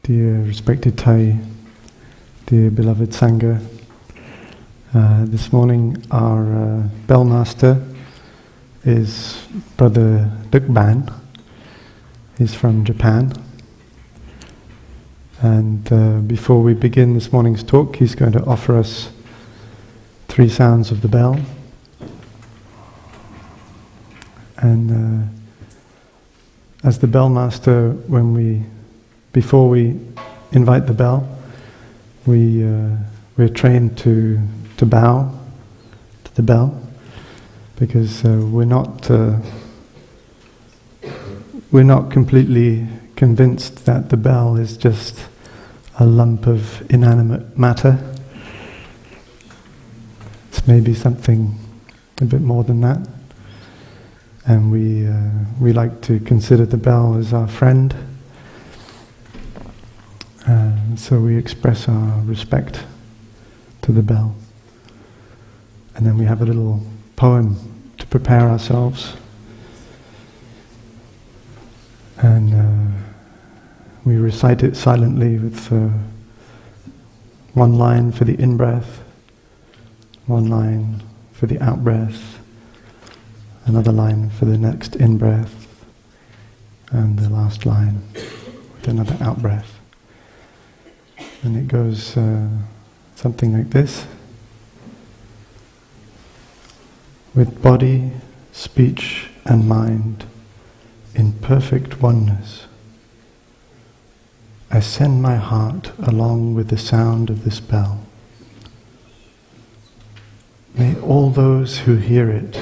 Dear respected Thai, dear beloved Sangha, this morning our bell master is Brother Dukban. He's from Japan. And before we begin this morning's talk, he's going to offer us 3 sounds of the bell. And as the bell master, before we invite the bell, we're trained to bow to the bell, because we're not completely convinced that the bell is just a lump of inanimate matter. It's maybe something a bit more than that. And we like to consider the bell as our friend. So we express our respect to the bell. And then we have a little poem to prepare ourselves. And we recite it silently with 1 line for the in-breath, 1 line for the out-breath, another line for the next in-breath, and the last line with another out-breath. And it goes something like this. With body, speech and mind in perfect oneness, I send my heart along with the sound of this bell. May all those who hear it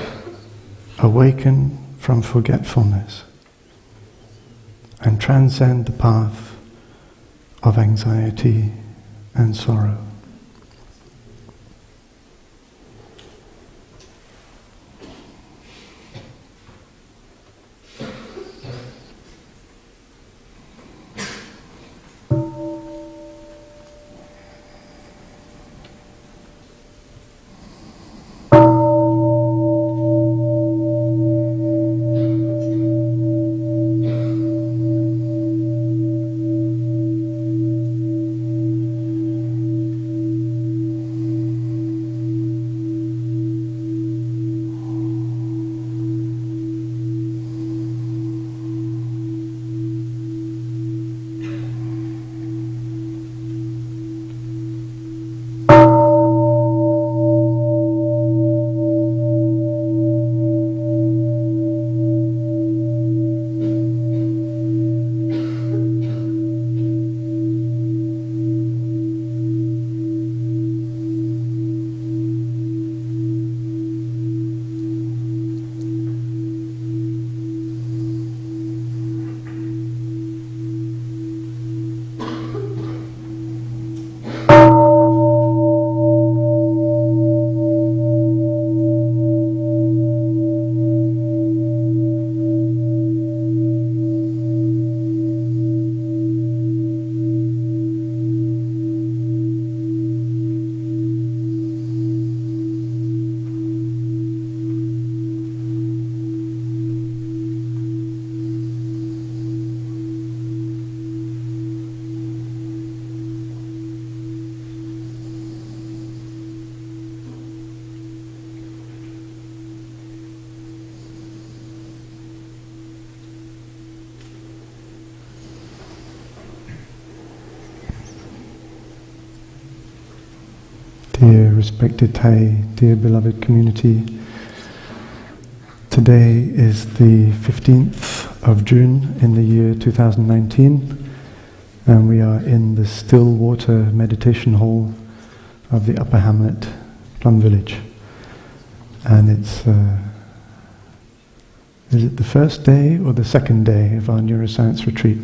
awaken from forgetfulness and transcend the path of anxiety and sorrow. Dear respected Thai, dear beloved community, today is the 15th of June in the year 2019, and we are in the still water meditation hall of the upper hamlet, Plum Village. And it's, is it the first day or the second day of our Neuroscience retreat?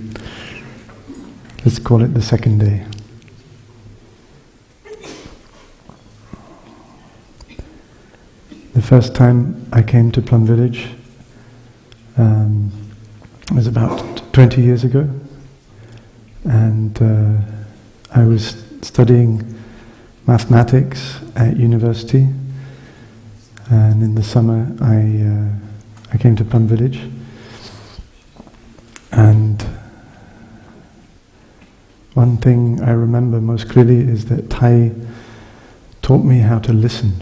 Let's call it the second day. The first time I came to Plum Village was about 20 years ago, and I was studying mathematics at university, and in the summer I came to Plum Village, and one thing I remember most clearly is that Thai taught me how to listen.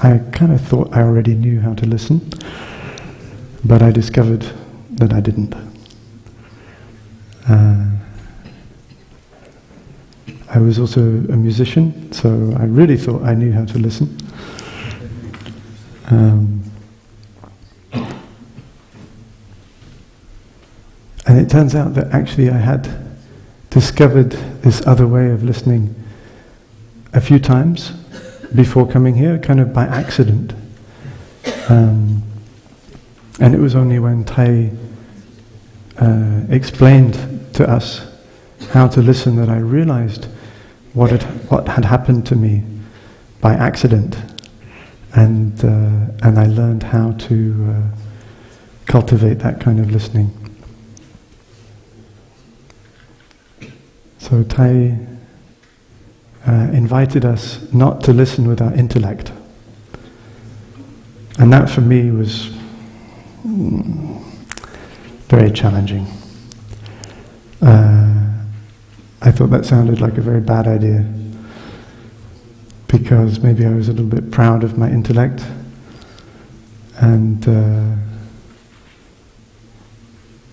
I kind of thought I already knew how to listen, but I discovered that I didn't. I was also a musician, so I really thought I knew how to listen. And it turns out that actually I had discovered this other way of listening a few times before coming here, kind of by accident. And it was only when Thai explained to us how to listen that I realized what had happened to me by accident, and I learned how to cultivate that kind of listening. So Thai invited us not to listen with our intellect, and that for me was very challenging. I thought that sounded like a very bad idea, because maybe I was a little bit proud of my intellect, and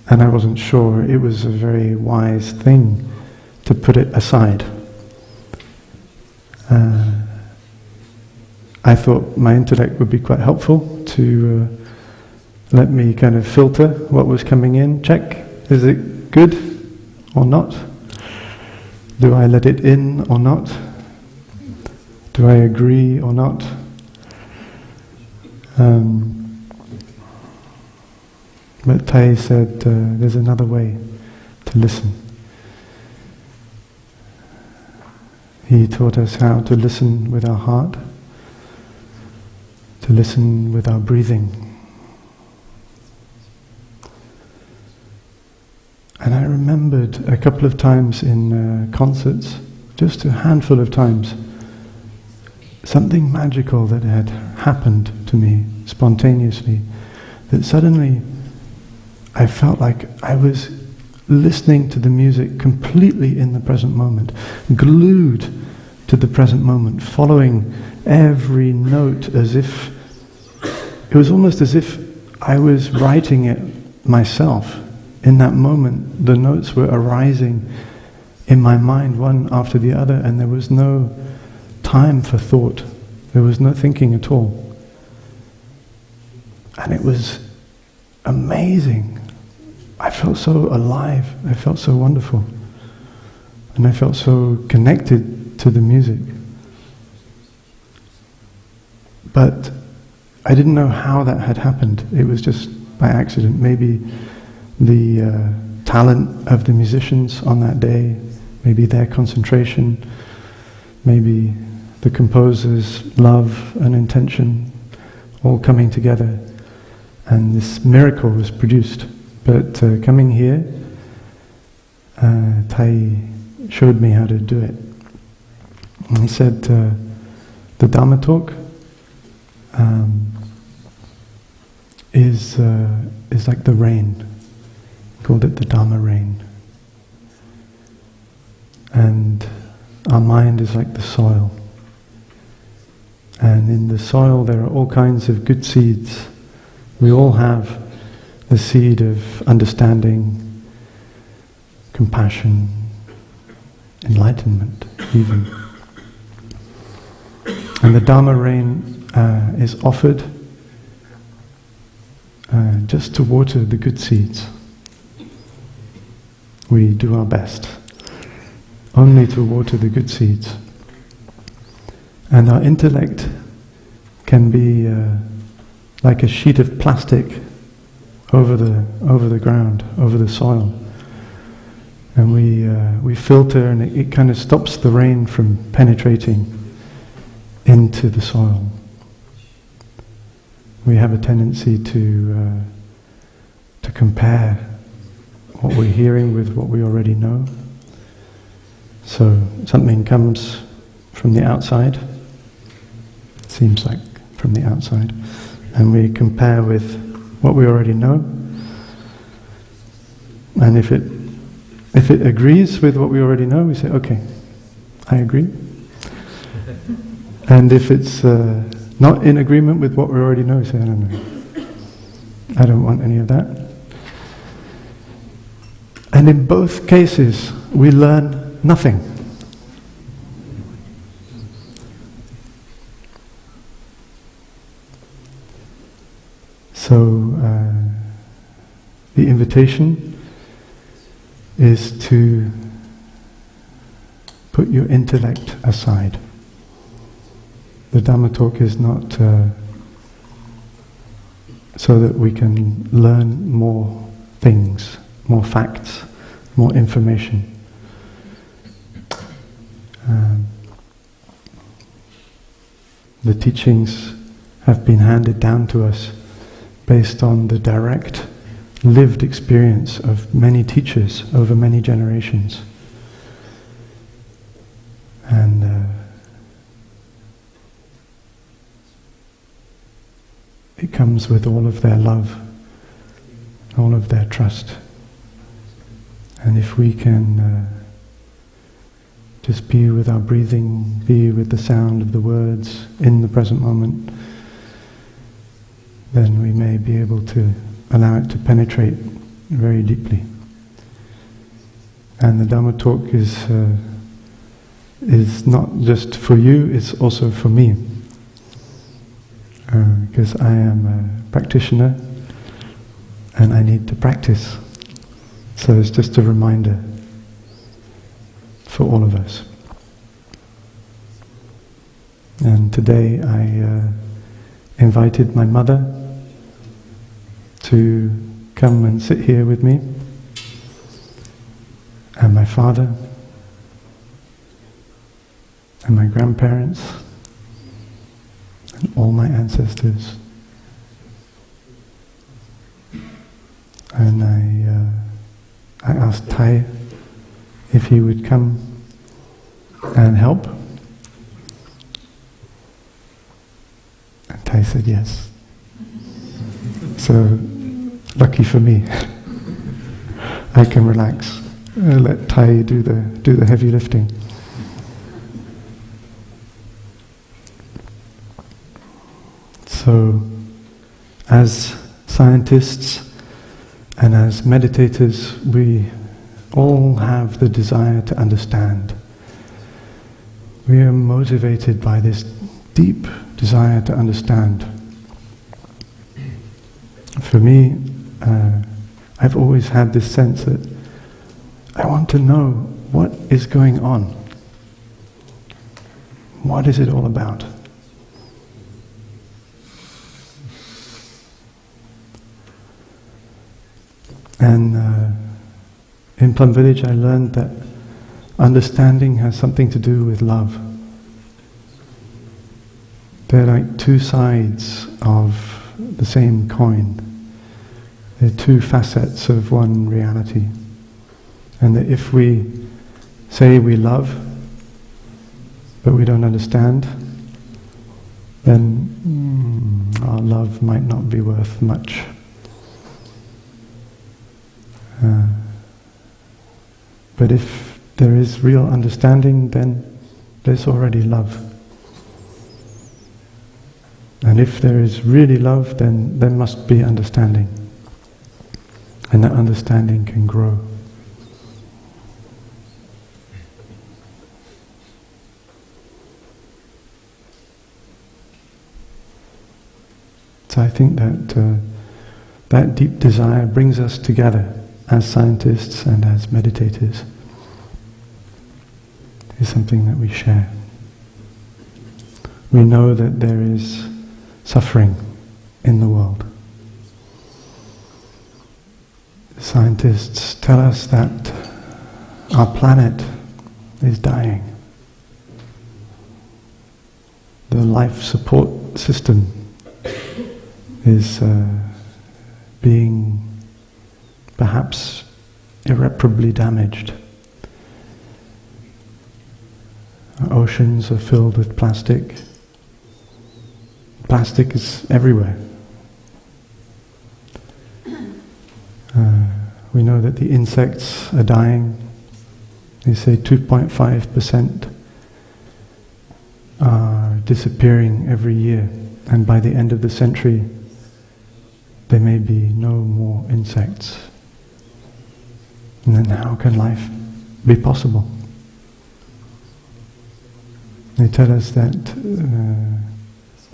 I wasn't sure it was a very wise thing to put it aside. I thought my intellect would be quite helpful to let me kind of filter what was coming in, check, is it good or not? Do I let it in or not? Do I agree or not? But Thai said there's another way to listen. He taught us how to listen with our heart, to listen with our breathing. And I remembered a couple of times in concerts, just a handful of times, something magical that had happened to me spontaneously, that suddenly I felt like I was listening to the music completely in the present moment, glued to the present moment, following every note as if, it was almost as if I was writing it myself. In that moment, the notes were arising in my mind one after the other, and there was no time for thought. There was no thinking at all. And it was amazing. I felt so alive. I felt so wonderful. And I felt so connected to the music. But I didn't know how that had happened. It was just by accident. Maybe the talent of the musicians on that day, maybe their concentration, maybe the composer's love and intention all coming together, and this miracle was produced. But coming here, Thai showed me how to do it. And he said the Dhamma talk is like the rain. He called it the Dhamma rain. And our mind is like the soil. And in the soil there are all kinds of good seeds. We all have the seed of understanding, compassion, enlightenment even. And the Dhamma rain is offered just to water the good seeds. We do our best only to water the good seeds. And our intellect can be like a sheet of plastic over the ground, over the soil. And we filter, and it kind of stops the rain from penetrating into the soil. We have a tendency to compare what we're hearing with what we already know. So something comes from the outside, seems like from the outside, and we compare with what we already know. And if it If it agrees with what we already know, we say, okay, I agree. And if it's not in agreement with what we already know, we say, no, I don't want any of that. And in both cases, we learn nothing. So, the invitation is to put your intellect aside. The Dhamma talk is not so that we can learn more things, more facts, more information. The teachings have been handed down to us based on the direct, lived experience of many teachers over many generations. And it comes with all of their love, all of their trust. And if we can just be with our breathing, be with the sound of the words in the present moment, then we may be able to allow it to penetrate very deeply. And the Dhamma talk is not just for you, it's also for me. Because I am a practitioner and I need to practice. So it's just a reminder for all of us. And today I invited my mother to come and sit here with me, and my father, and my grandparents, and all my ancestors. And I asked Thai if he would come and help. And Thai said yes. So, lucky for me, I can relax. Let Thai do the heavy lifting. So, as scientists and as meditators, we all have the desire to understand. We are motivated by this deep desire to understand. For me, I've always had this sense that I want to know what is going on. What is it all about? And in Plum Village I learned that understanding has something to do with love. They're like two sides of the same coin. They're two facets of one reality. And that if we say we love, but we don't understand, then our love might not be worth much. But if there is real understanding, then there's already love. And if there is really love, then there must be understanding. And that understanding can grow. So I think that that deep desire brings us together as scientists and as meditators. Is something that we share. We know that there is suffering in the world. Scientists tell us that our planet is dying. The life support system is being perhaps irreparably damaged. Our oceans are filled with plastic. Plastic is everywhere. We know that the insects are dying. They say 2.5% are disappearing every year, and by the end of the century there may be no more insects. And then how can life be possible? They tell us that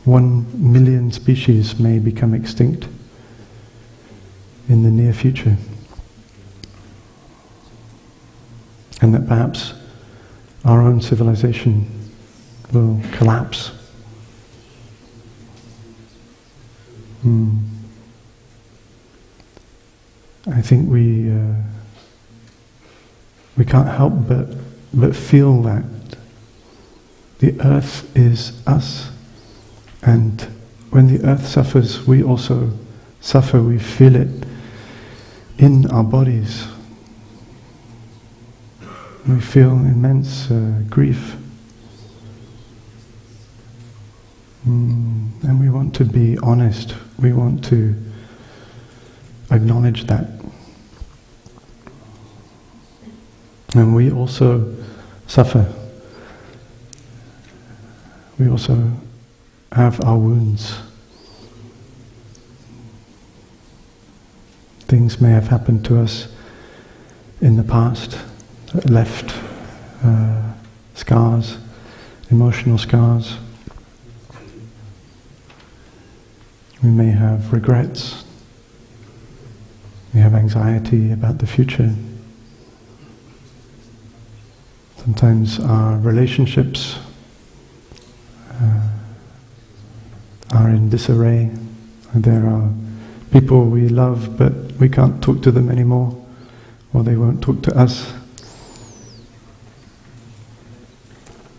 1 million species may become extinct in the near future, and that perhaps our own civilization will collapse. I think we can't help but feel that the earth is us, and when the earth suffers, we also suffer. We feel it in our bodies. We feel immense grief. And we want to be honest. We want to acknowledge that. And we also suffer. We also have our wounds. Things may have happened to us in the past that left scars, emotional scars. We may have regrets. We have anxiety about the future. Sometimes our relationships are in disarray. There are people we love, but we can't talk to them anymore, or they won't talk to us.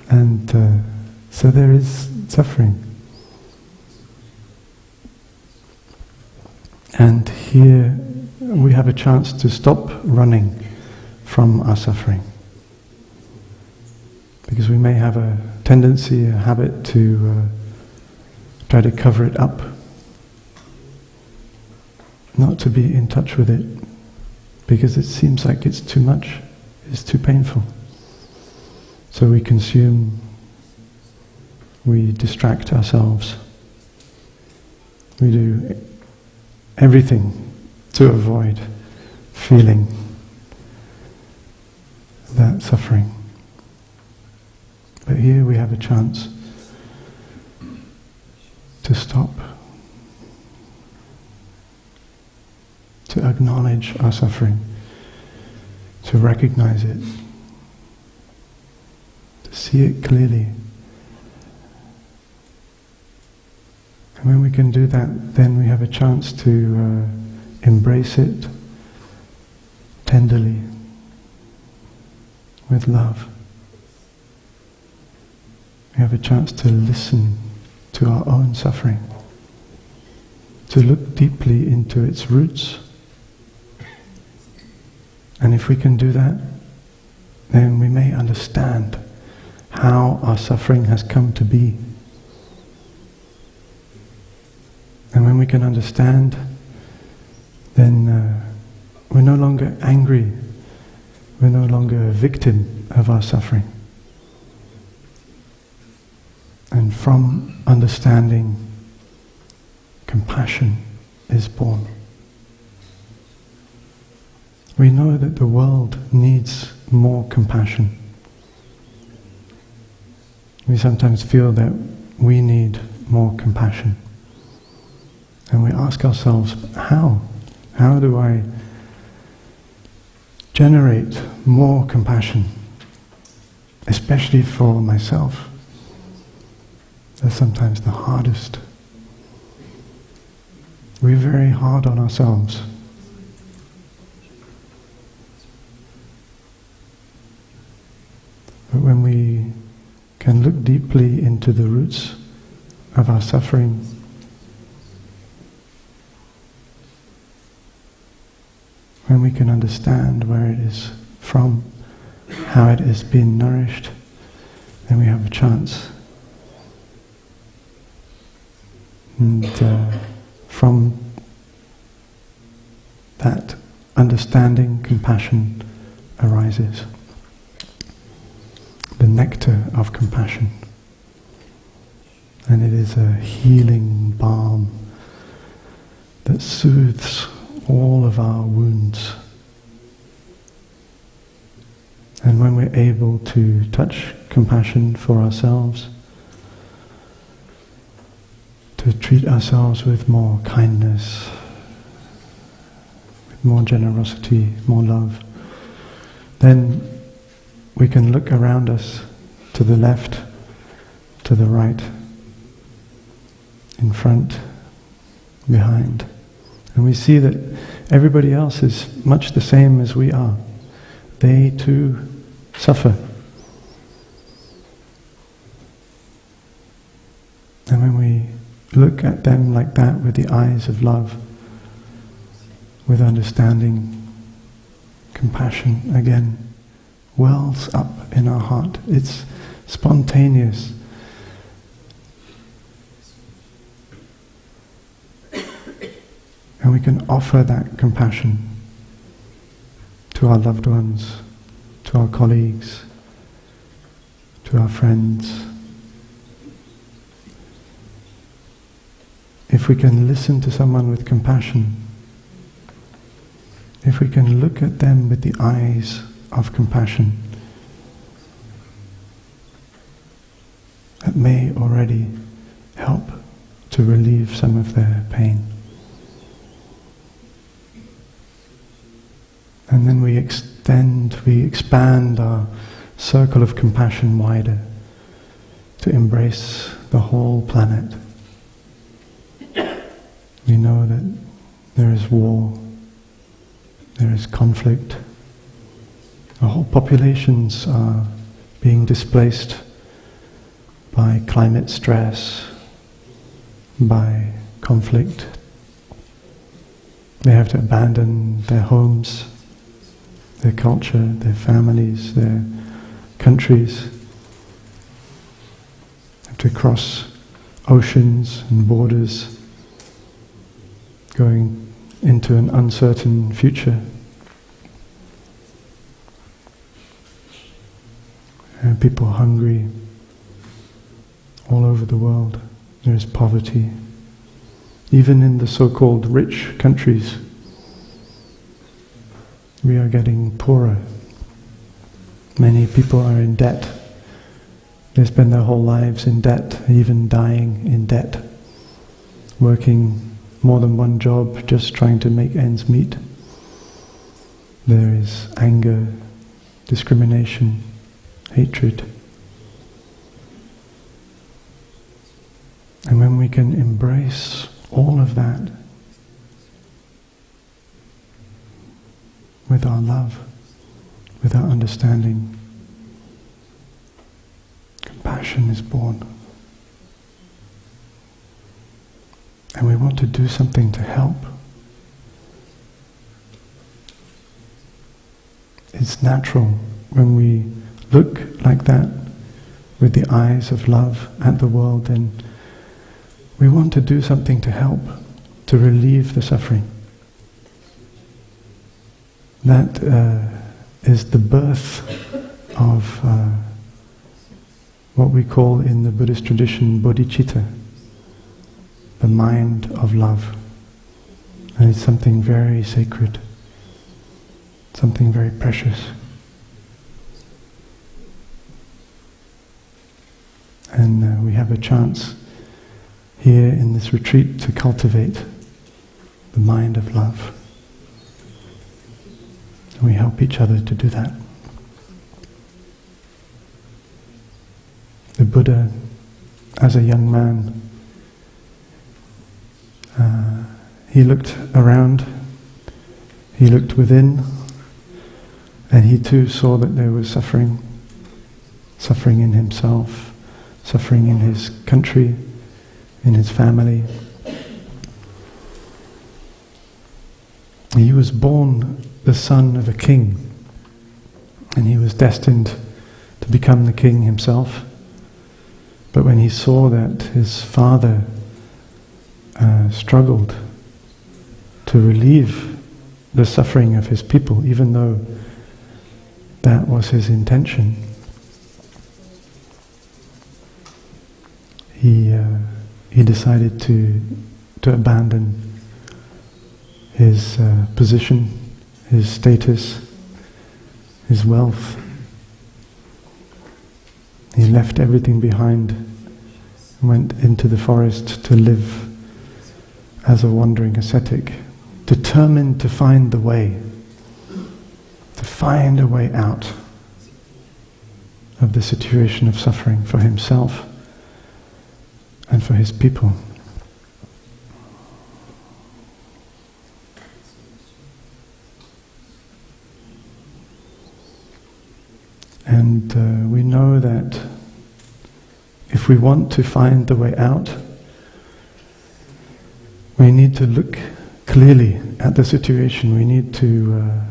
And so there is suffering. And here we have a chance to stop running from our suffering. Because we may have a tendency, a habit to try to cover it up, not to be in touch with it, because it seems like it's too much, it's too painful. So we consume, we distract ourselves, we do everything to avoid feeling that suffering. But here we have a chance to stop, to acknowledge our suffering, to recognize it, to see it clearly. And when we can do that, then we have a chance to embrace it tenderly, with love. We have a chance to listen to our own suffering, to look deeply into its roots. And if we can do that, then we may understand how our suffering has come to be. And when we can understand, then we're no longer angry, we're no longer a victim of our suffering. And from understanding, compassion is born. We know that the world needs more compassion. We sometimes feel that we need more compassion. And we ask ourselves, how? How do I generate more compassion, especially for myself? That's sometimes the hardest. We're very hard on ourselves. But when we can look deeply into the roots of our suffering, when we can understand where it is from, how it has been nourished, then we have a chance. And from that understanding, compassion arises. nectar of compassion. And it is a healing balm that soothes all of our wounds. And when we're able to touch compassion for ourselves, to treat ourselves with more kindness, with more generosity, more love, then we can look around us, to the left, to the right, in front, behind, and we see that everybody else is much the same as we are. They too suffer. And when we look at them like that with the eyes of love, with understanding, compassion again wells up in our heart. It's spontaneous. And we can offer that compassion to our loved ones, to our colleagues, to our friends. If we can listen to someone with compassion, if we can look at them with the eyes of compassion, that may already help to relieve some of their pain. And then we expand our circle of compassion wider to embrace the whole planet. We know that there is war, there is conflict. The whole populations are being displaced by climate stress, by conflict. They have to abandon their homes, their culture, their families, their countries. They have to cross oceans and borders, going into an uncertain future. And people are hungry all over the world. There is poverty. Even in the so-called rich countries, we are getting poorer. Many people are in debt. They spend their whole lives in debt, even dying in debt, working more than one job, just trying to make ends meet. There is anger, discrimination, hatred. And when we can embrace all of that with our love, with our understanding, compassion is born. And we want to do something to help. It's natural when we look like that with the eyes of love at the world, and we want to do something to help, to relieve the suffering. That is the birth of what we call in the Buddhist tradition bodhicitta, the mind of love. And it's something very sacred, something very precious. And we have a chance here in this retreat to cultivate the mind of love. And we help each other to do that. The Buddha, as a young man, he looked around, he looked within, and he too saw that there was suffering. Suffering in himself, suffering in his country, in his family. He was born the son of a king, and he was destined to become the king himself. But when he saw that his father struggled to relieve the suffering of his people, even though that was his intention, he decided to abandon his position, his status, his wealth. He left everything behind and went into the forest to live as a wandering ascetic, determined to find the way, to find a way out of the situation of suffering for himself and for his people. And we know that if we want to find the way out, we need to look clearly at the situation. We need to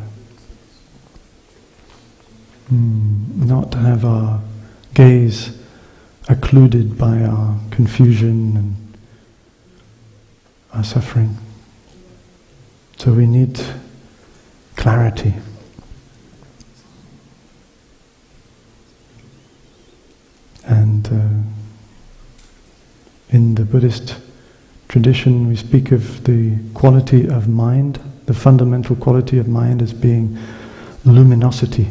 not have our gaze occluded by our confusion and our suffering. So we need clarity. And in the Buddhist tradition we speak of the quality of mind, the fundamental quality of mind as being luminosity.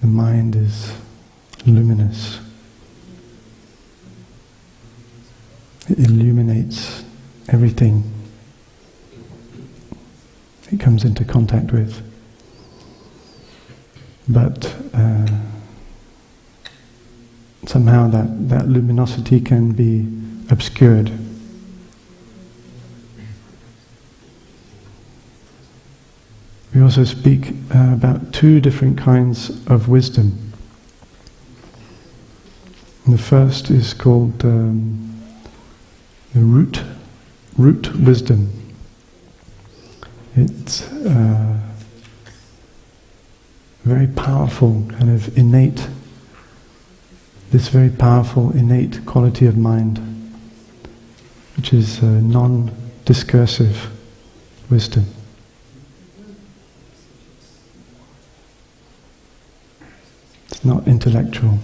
The mind is luminous. It illuminates everything it comes into contact with. But somehow that luminosity can be obscured. We also speak about two different kinds of wisdom. And the first is called the root wisdom. It's very powerful, kind of innate, this very powerful innate quality of mind, which is non-discursive wisdom. It's not intellectual,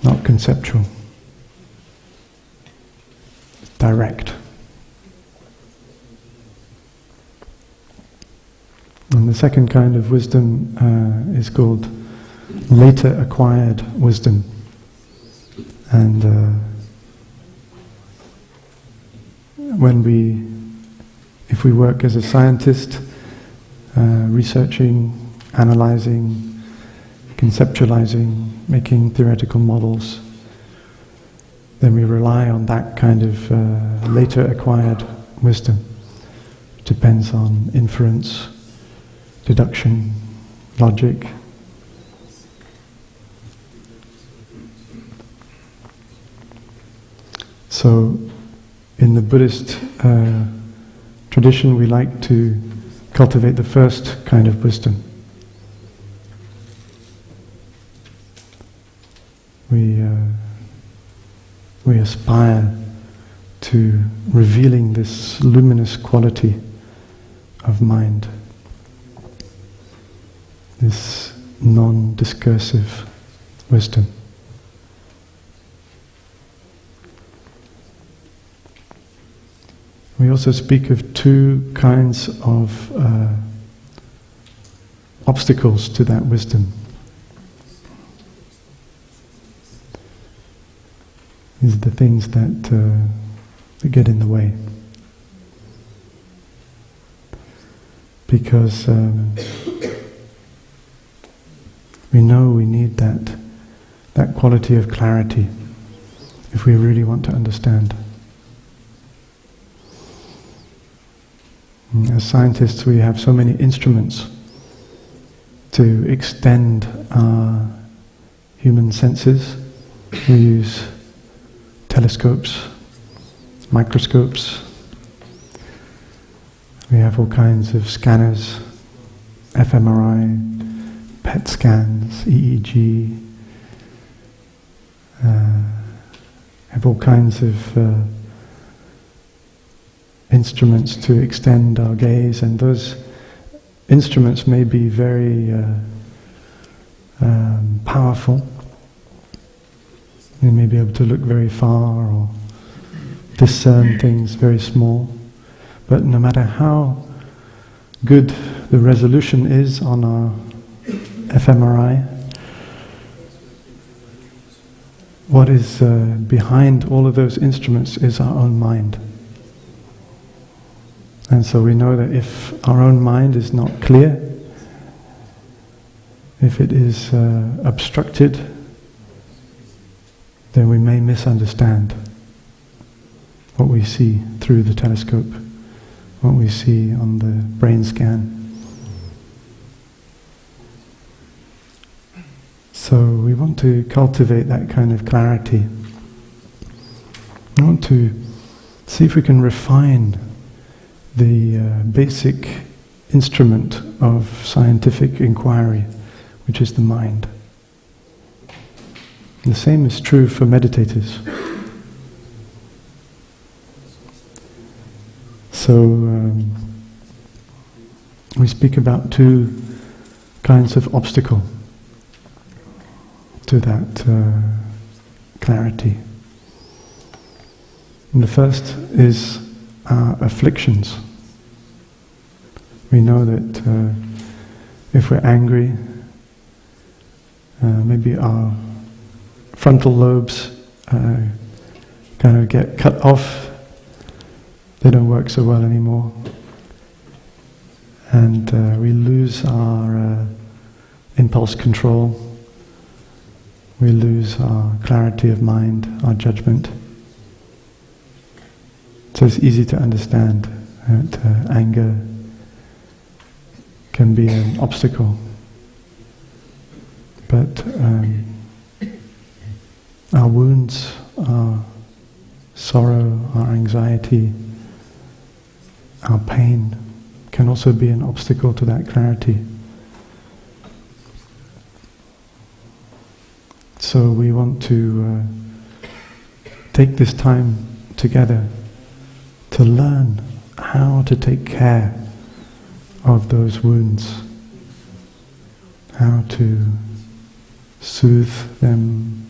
not conceptual. It's direct. And the second kind of wisdom is called later acquired wisdom. And if we work as a scientist, researching, analyzing, conceptualizing, making theoretical models, then we rely on that kind of later acquired wisdom. It depends on inference, deduction, logic. So, in the Buddhist tradition, we like to cultivate the first kind of wisdom. We aspire to revealing this luminous quality of mind, this non-discursive wisdom. We also speak of two kinds of obstacles to that wisdom. These are the things that get in the way. Because we know we need that quality of clarity if we really want to understand. As scientists, we have so many instruments to extend our human senses. We use telescopes, microscopes. We have all kinds of scanners, fMRI, PET scans, EEG. Have all kinds of instruments to extend our gaze, and those instruments may be very powerful, They may be able to look very far or discern things very small. But no matter how good the resolution is on our fMRI, what is behind all of those instruments is our own mind. And so we know that if our own mind is not clear, if it is obstructed, then we may misunderstand what we see through the telescope, what we see on the brain scan. So we want to cultivate that kind of clarity. We want to see if we can refine the basic instrument of scientific inquiry, which is the mind. And the same is true for meditators. So we speak about two kinds of obstacle to that clarity. And the first is our afflictions. We know that if we're angry, maybe our frontal lobes kind of get cut off. They don't work so well anymore. And we lose our impulse control. We lose our clarity of mind, our judgment. So it's easy to understand that anger can be an obstacle. But our wounds, our sorrow, our anxiety, our pain can also be an obstacle to that clarity. So we want to take this time together to learn how to take care of those wounds, how to soothe them,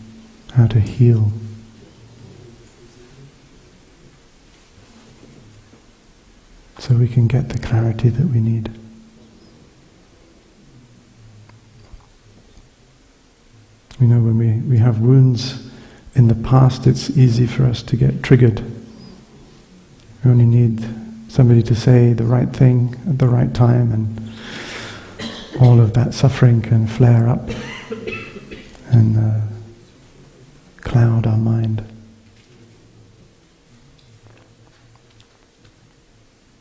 how to heal. So we can get the clarity that we need. You know, when we have wounds in the past, it's easy for us to get triggered. We only need somebody to say the right thing at the right time, and all of that suffering can flare up and cloud our mind.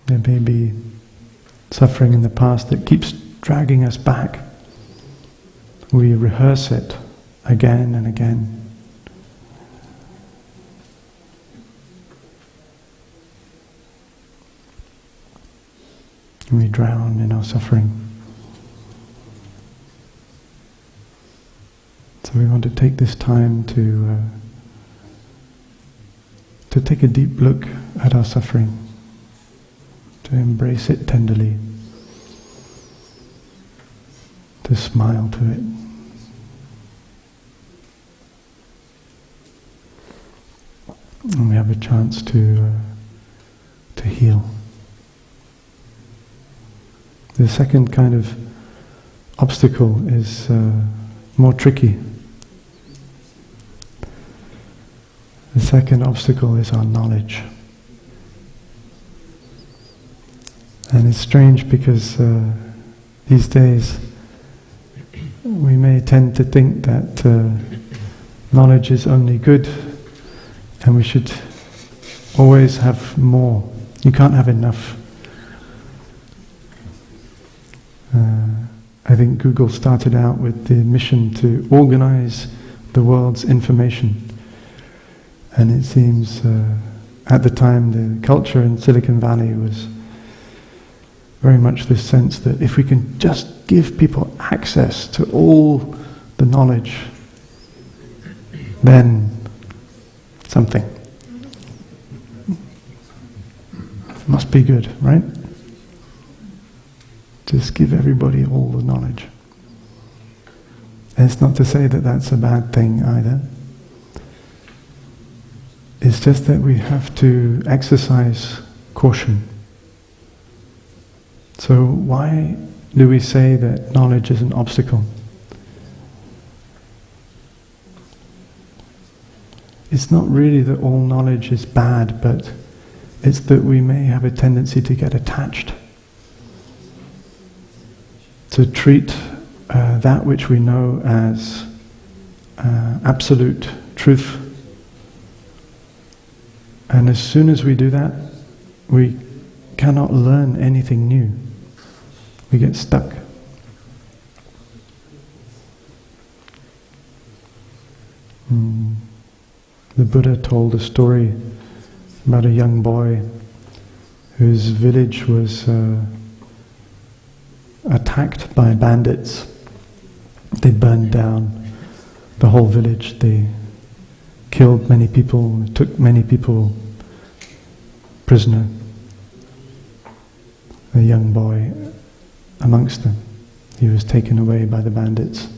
There may be suffering in the past that keeps dragging us back. We rehearse it again and again. We drown in our suffering. So we want to take this time to take a deep look at our suffering, to embrace it tenderly, to smile to it. And we have a chance to heal. The second kind of obstacle is more tricky. The second obstacle is our knowledge. And it's strange because these days we may tend to think that knowledge is only good and we should always have more. You can't have enough. I think Google started out with the mission to organize the world's information. And it seems at the time the culture in Silicon Valley was very much this sense that if we can just give people access to all the knowledge, then something. Must be good, right? Just give everybody all the knowledge. And it's not to say that that's a bad thing either. It's just that we have to exercise caution. So why do we say that knowledge is an obstacle? It's not really that all knowledge is bad, but it's that we may have a tendency to get attached, to treat that which we know as absolute truth. And as soon as we do that, we cannot learn anything new. We get stuck. The Buddha told a story about a young boy whose village was attacked by bandits. They burned down the whole village. They killed many people, took many people prisoner. A young boy amongst them. He was taken away by the bandits.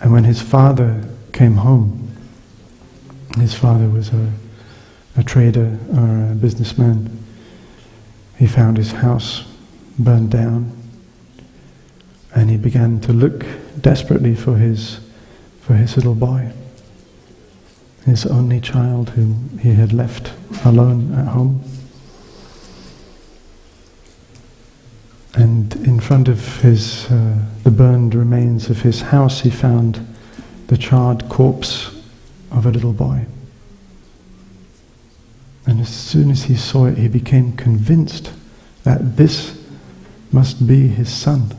And when his father came home, his father was a trader or a businessman, he found his house burned down, and he began to look desperately for his little boy, his only child whom he had left alone at home. And in front of the burned remains of his house, he found the charred corpse of a little boy. And as soon as he saw it, he became convinced that this must be his son.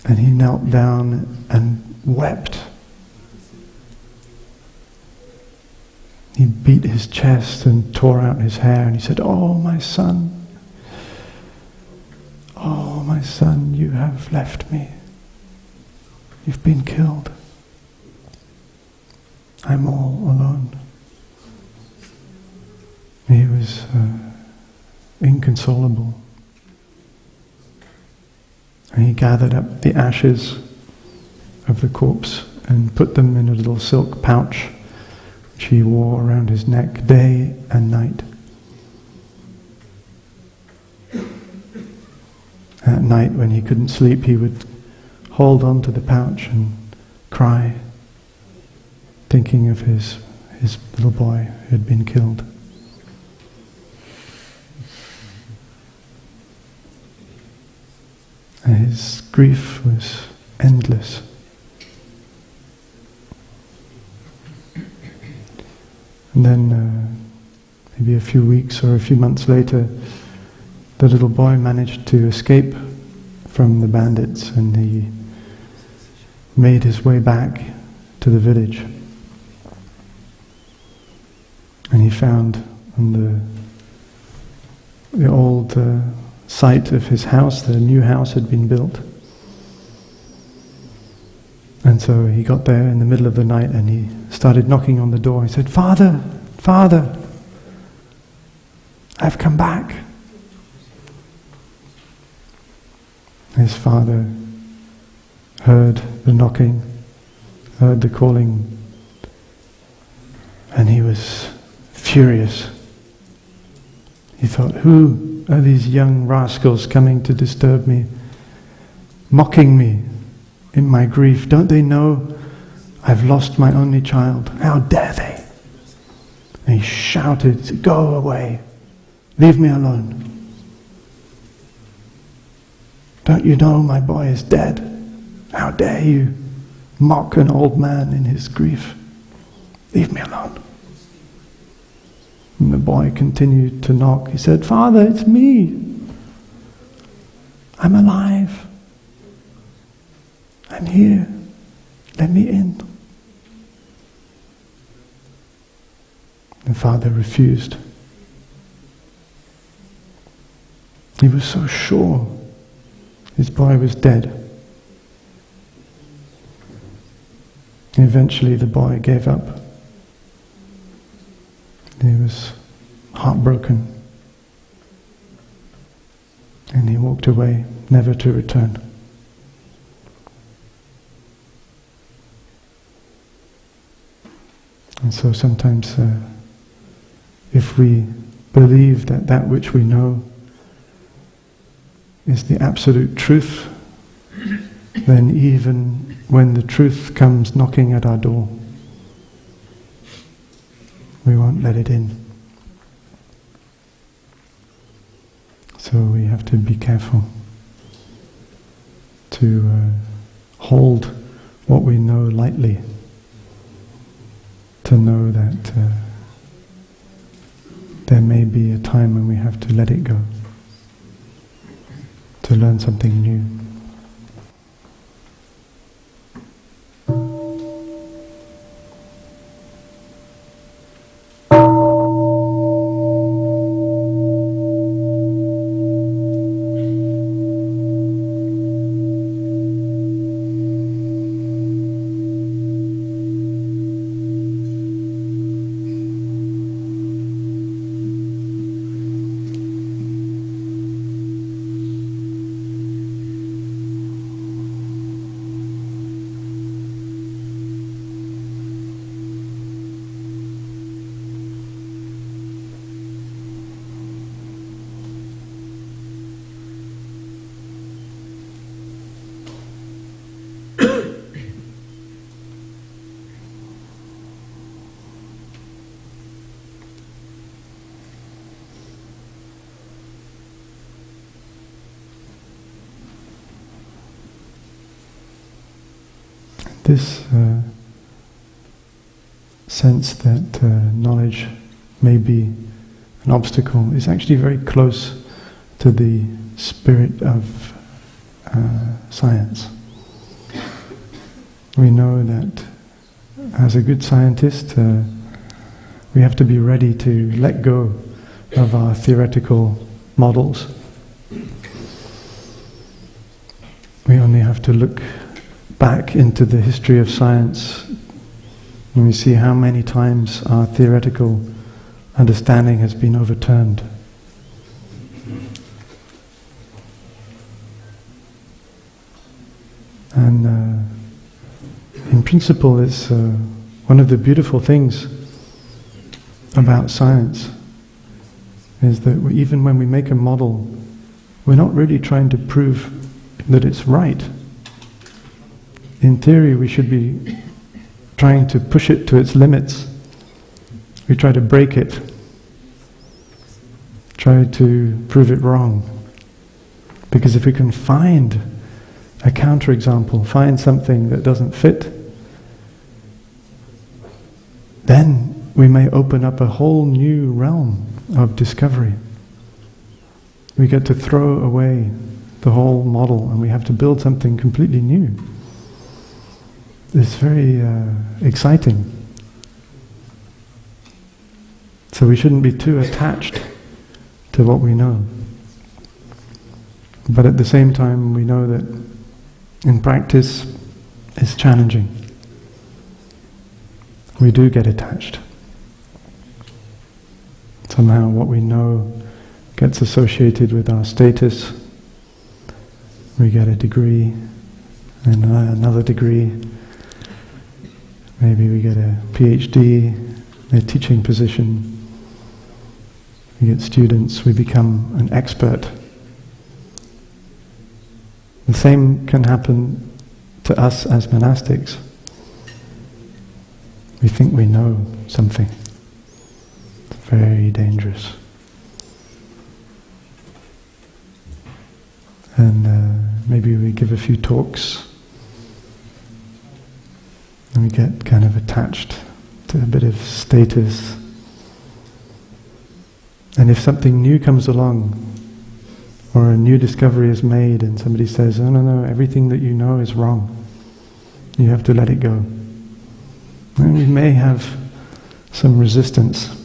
And he knelt down and wept. He beat his chest and tore out his hair, and he said, "Oh, my son, you have left me. You've been killed. I'm all alone." He was inconsolable. And he gathered up the ashes of the corpse and put them in a little silk pouch which he wore around his neck day and night. At night, when he couldn't sleep, he would hold on to the pouch and cry, thinking of his little boy who had been killed. And his grief was endless. And then maybe a few weeks or a few months later, the little boy managed to escape from the bandits, and he made his way back to the village. And he found on the old site of his house, the new house had been built. And so he got there in the middle of the night and he started knocking on the door. He said, "Father, Father, I've come back." His father heard the knocking, heard the calling, and he was furious. He thought, "Who are these young rascals coming to disturb me, mocking me in my grief? Don't they know I've lost my only child? How dare they?" And he shouted, "Go away, leave me alone. Don't you know my boy is dead? How dare you mock an old man in his grief? Leave me alone." And the boy continued to knock. He said, "Father, it's me. I'm alive. I'm here. Let me in." The father refused. He was so sure his boy was dead. Eventually the boy gave up. He was heartbroken. And he walked away, never to return. And so sometimes if we believe that that which we know is the absolute truth, then even when the truth comes knocking at our door, we won't let it in. So we have to be careful to hold what we know lightly, to know that there may be a time when we have to let it go, to learn something new. This sense that knowledge may be an obstacle is actually very close to the spirit of science. We know that as a good scientist, we have to be ready to let go of our theoretical models. We only have to look back into the history of science and we see how many times our theoretical understanding has been overturned. And in principle, it's one of the beautiful things about science is that even when we make a model, we're not really trying to prove that it's right. In theory, we should be trying to push it to its limits. We try to break it, try to prove it wrong. Because if we can find a counterexample, find something that doesn't fit, then we may open up a whole new realm of discovery. We get to throw away the whole model and we have to build something completely new. It's very exciting. So we shouldn't be too attached to what we know. But at the same time, we know that in practice, it's challenging. We do get attached. Somehow what we know gets associated with our status. We get a degree, and another degree. Maybe we get a PhD, a teaching position. We get students, we become an expert. The same can happen to us as monastics. We think we know something. It's very dangerous. And maybe we give a few talks and we get kind of attached to a bit of status. And if something new comes along, or a new discovery is made and somebody says, oh no, everything that you know is wrong, you have to let it go. And we may have some resistance.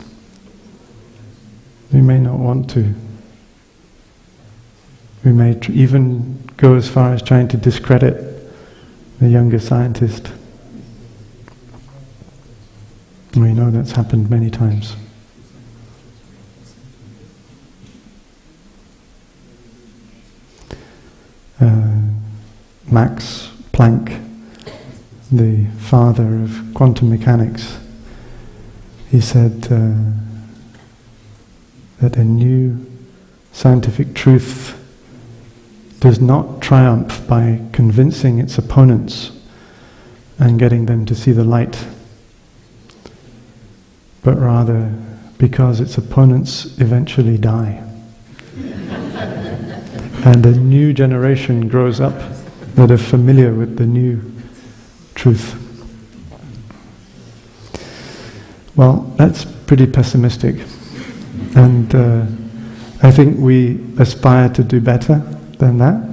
We may not want to. We may even go as far as trying to discredit the younger scientist. We know that's happened many times. Max Planck, the father of quantum mechanics, he said that a new scientific truth does not triumph by convincing its opponents and getting them to see the light, but rather because its opponents eventually die. And a new generation grows up that are familiar with the new truth. Well, that's pretty pessimistic. And I think we aspire to do better than that.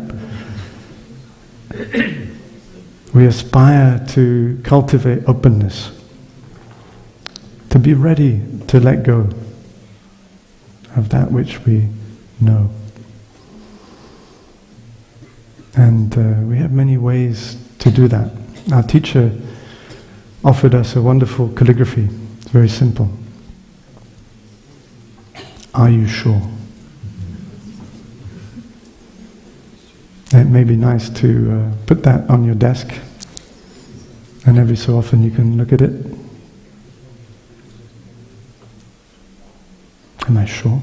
We aspire to cultivate openness, to be ready to let go of that which we know. And we have many ways to do that. Our teacher offered us a wonderful calligraphy. It's very simple. Are you sure? It may be nice to put that on your desk, and every so often you can look at it. Am I sure?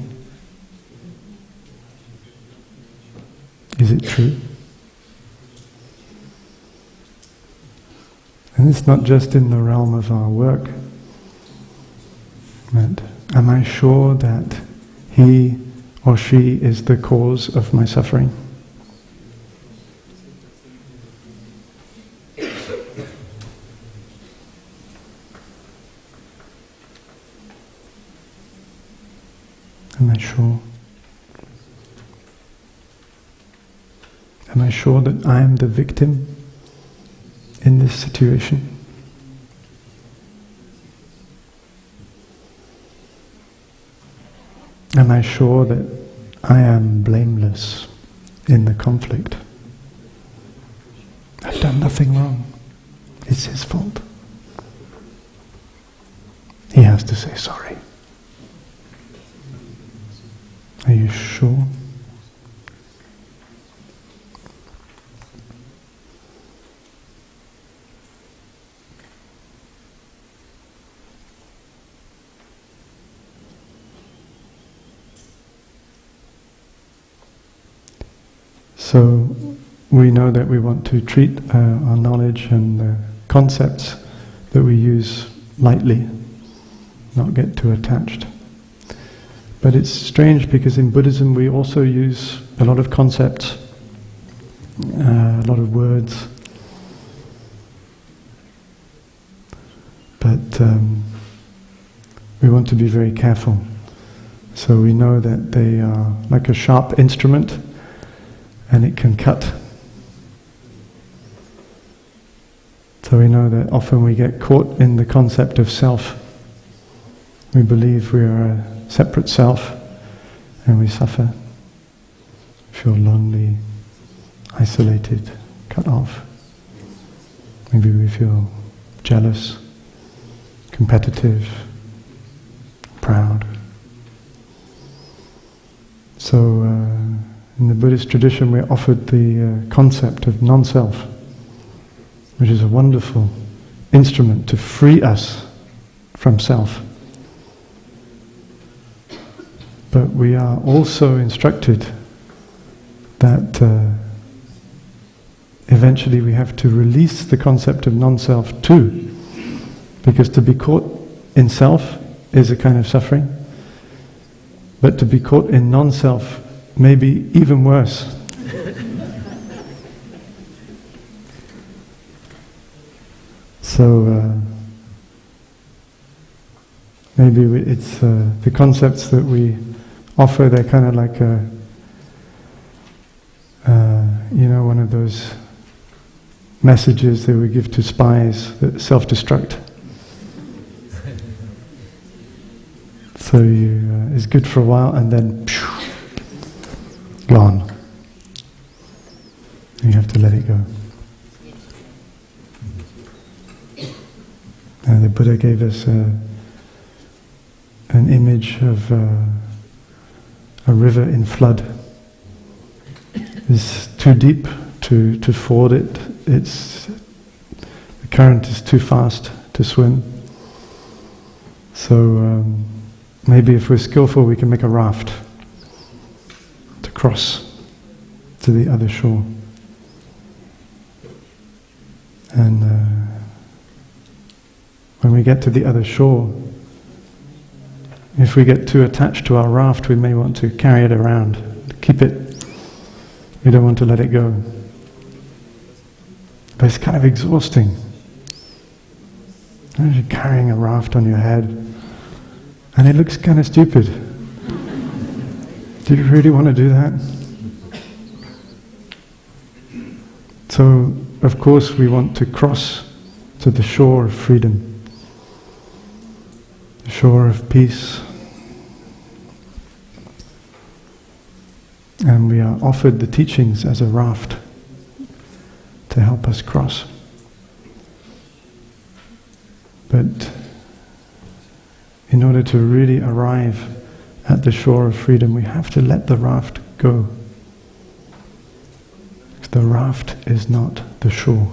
Is it true? And it's not just in the realm of our work, but am I sure that he or she is the cause of my suffering? Am I sure? Am I sure that I am the victim in this situation? Am I sure that I am blameless in the conflict? I've done nothing wrong. It's his fault. He has to say sorry. Are you sure? So we know that we want to treat our knowledge and the concepts that we use lightly, not get too attached. But it's strange because in Buddhism we also use a lot of concepts, a lot of words, but we want to be very careful. So we know that they are like a sharp instrument, and it can cut. So we know that often we get caught in the concept of self. We believe we are a separate self, and we suffer, feel lonely, isolated, cut off. Maybe we feel jealous, competitive, proud. So in the Buddhist tradition we're offered the concept of non-self, which is a wonderful instrument to free us from self. But we are also instructed that eventually we have to release the concept of non-self too, because to be caught in self is a kind of suffering, but to be caught in non-self may be even worse. So maybe it's the concepts that we offer, they're kind of like one of those messages that we give to spies that self-destruct. So it's good for a while and then gone. You have to let it go. And the Buddha gave us an image of a river in flood. It's too deep to ford it. The current is too fast to swim. So maybe if we're skillful, we can make a raft to cross to the other shore. And when we get to the other shore, if we get too attached to our raft, we may want to carry it around, keep it. We don't want to let it go. But it's kind of exhausting. You're carrying a raft on your head, and it looks kind of stupid. Do you really want to do that? So, of course, we want to cross to the shore of freedom, the shore of peace. And we are offered the teachings as a raft to help us cross. But in order to really arrive at the shore of freedom, we have to let the raft go. The raft is not the shore.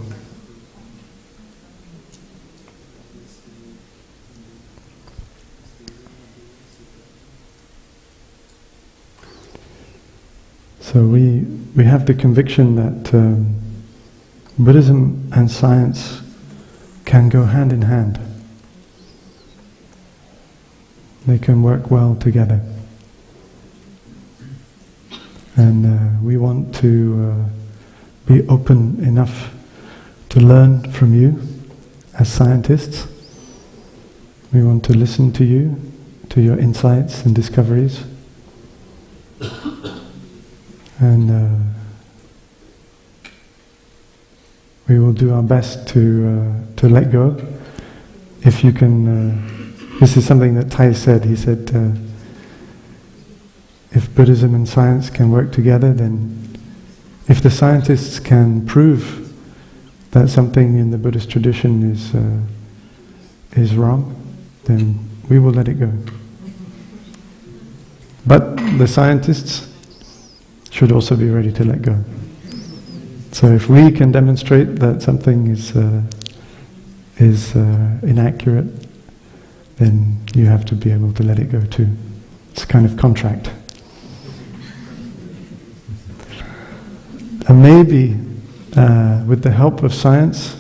So we have the conviction that Buddhism and science can go hand in hand. They can work well together. And we want to be open enough to learn from you as scientists. We want to listen to you, to your insights and discoveries. And we will do our best to let go. If you can, this is something that Thai said. He said, if Buddhism and science can work together, then if the scientists can prove that something in the Buddhist tradition is wrong, then we will let it go. But the scientists should also be ready to let go. So if we can demonstrate that something is inaccurate, then you have to be able to let it go too. It's a kind of contract. And maybe with the help of science,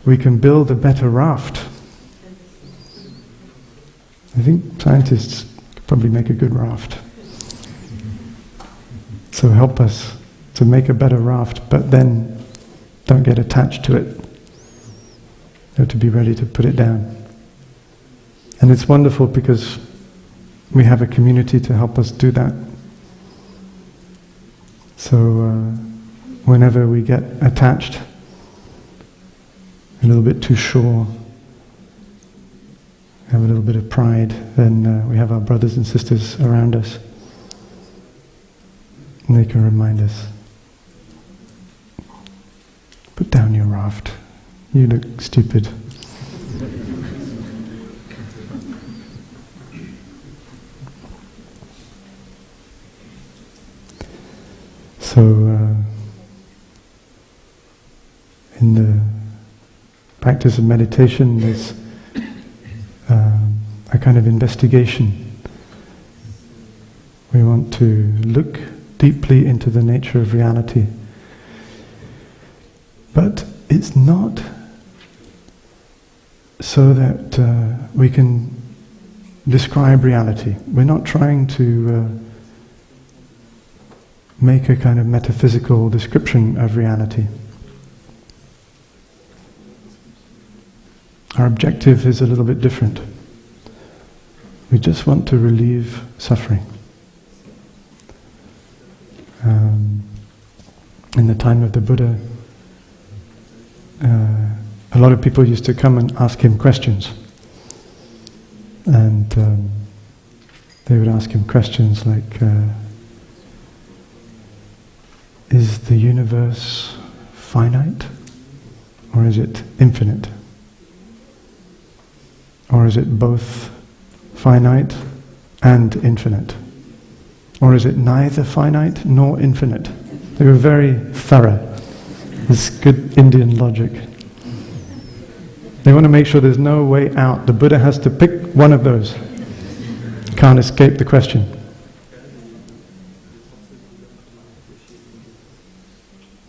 we can build a better raft. I think scientists could probably make a good raft. So help us to make a better raft, but then don't get attached to it. You have to be ready to put it down. And it's wonderful because we have a community to help us do that. So whenever we get attached, a little bit too sure, have a little bit of pride, then we have our brothers and sisters around us. And they can remind us, put down your raft, you look stupid. So, in the practice of meditation, there's a kind of investigation. We want to look deeply into the nature of reality. But it's not so that we can describe reality. We're not trying to make a kind of metaphysical description of reality. Our objective is a little bit different. We just want to relieve suffering. In the time of the Buddha, a lot of people used to come and ask him questions. And they would ask him questions like, is the universe finite? Or is it infinite? Or is it both finite and infinite? Or is it neither finite nor infinite? They were very thorough. It's good Indian logic. They want to make sure there's no way out. The Buddha has to pick one of those. Can't escape the question.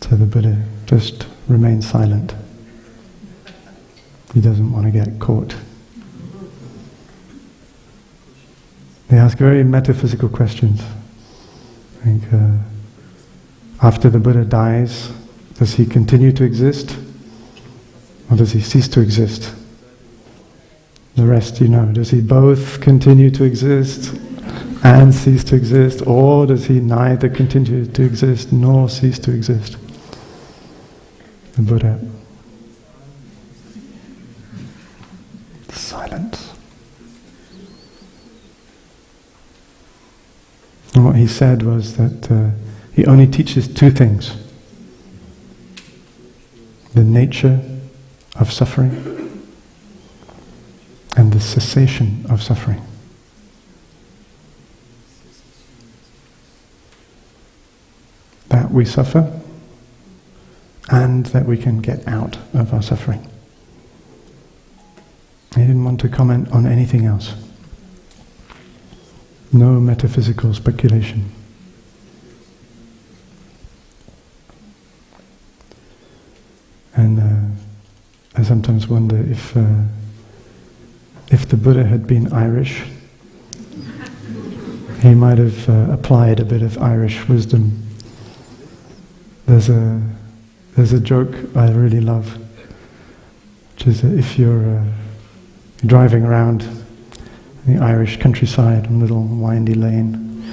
So the Buddha just remains silent. He doesn't want to get caught. They ask very metaphysical questions. I think, after the Buddha dies, does he continue to exist? Or does he cease to exist? The rest you know. Does he both continue to exist and cease to exist? Or does he neither continue to exist nor cease to exist? The Buddha. Silence. And what he said was that he only teaches two things: the nature of suffering and the cessation of suffering. That we suffer and that we can get out of our suffering. He didn't want to comment on anything else. No metaphysical speculation. And I sometimes wonder if the Buddha had been Irish, he might have applied a bit of Irish wisdom. There's a joke I really love, which is that if you're driving around the Irish countryside on a little windy lane,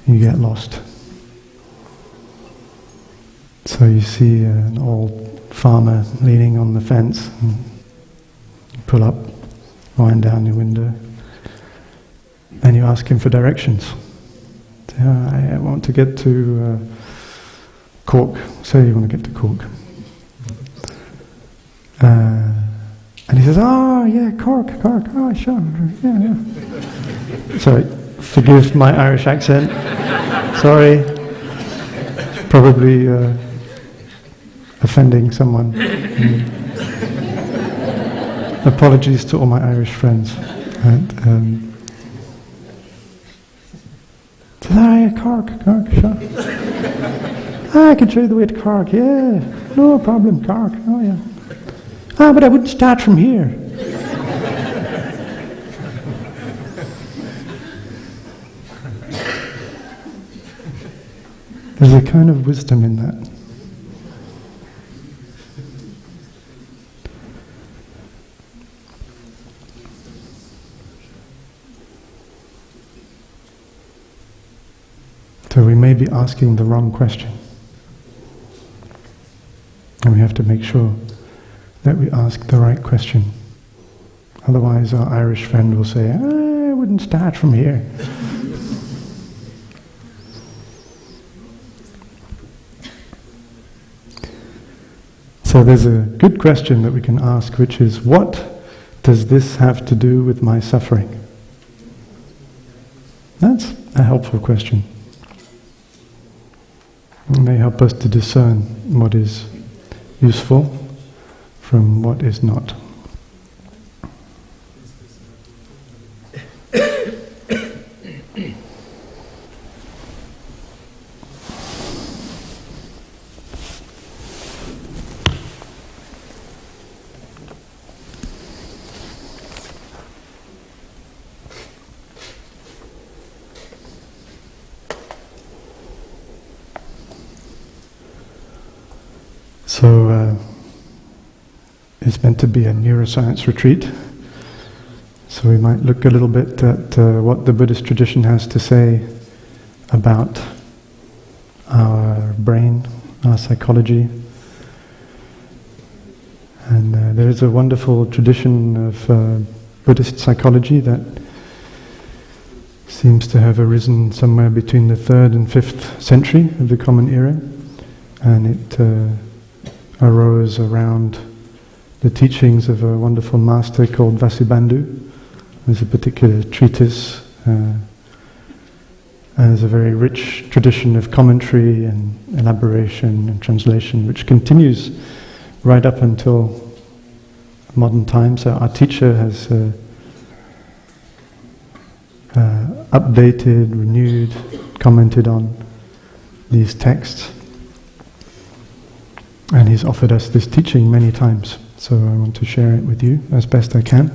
you get lost. So you see an old farmer leaning on the fence, and you pull up, wind down your window, and you ask him for directions. Say, I want to get to Cork. Say you want to get to Cork. And he says, oh yeah, Cork, oh sure, yeah. Sorry, forgive my Irish accent. Sorry. Probably offending someone. Apologies to all my Irish friends. Cork, sure. I can show you the way to Cork, yeah. No problem, Cork, oh yeah. But I wouldn't start from here. There's a kind of wisdom in that. So we may be asking the wrong question. And we have to make sure that we ask the right question. Otherwise our Irish friend will say, I wouldn't start from here. So there's a good question that we can ask, which is, what does this have to do with my suffering? That's a helpful question. It may help us to discern what is useful from what is not. So it's meant to be a neuroscience retreat, so we might look a little bit at what the Buddhist tradition has to say about our brain, our psychology. And there is a wonderful tradition of Buddhist psychology that seems to have arisen somewhere between the 3rd and 5th century of the Common Era, and it arose around the teachings of a wonderful master called Vasubandhu. There's a particular treatise, and there's a very rich tradition of commentary and elaboration and translation, which continues right up until modern times. So our teacher has updated, renewed, commented on these texts, and he's offered us this teaching many times. So I want to share it with you as best I can.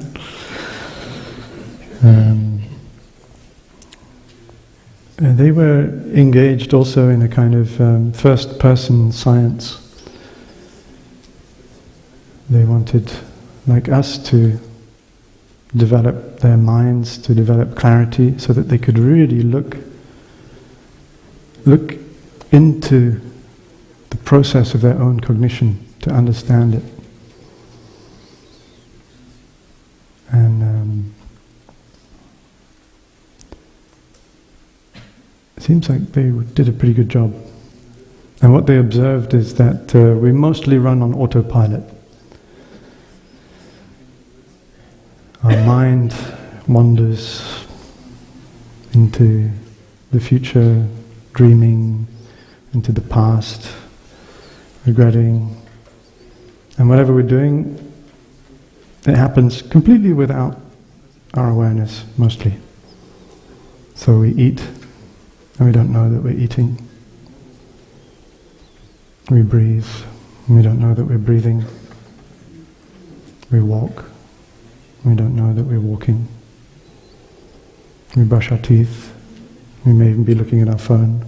And they were engaged also in a kind of first-person science. They wanted, like us, to develop their minds, to develop clarity, so that they could really look into the process of their own cognition to understand it. And it seems like they did a pretty good job. And what they observed is that we mostly run on autopilot. Our mind wanders into the future, dreaming, into the past, regretting. And whatever we're doing, it happens completely without our awareness, mostly. So we eat, and we don't know that we're eating. We breathe, and we don't know that we're breathing. We walk, we don't know that we're walking. We brush our teeth, we may even be looking at our phone.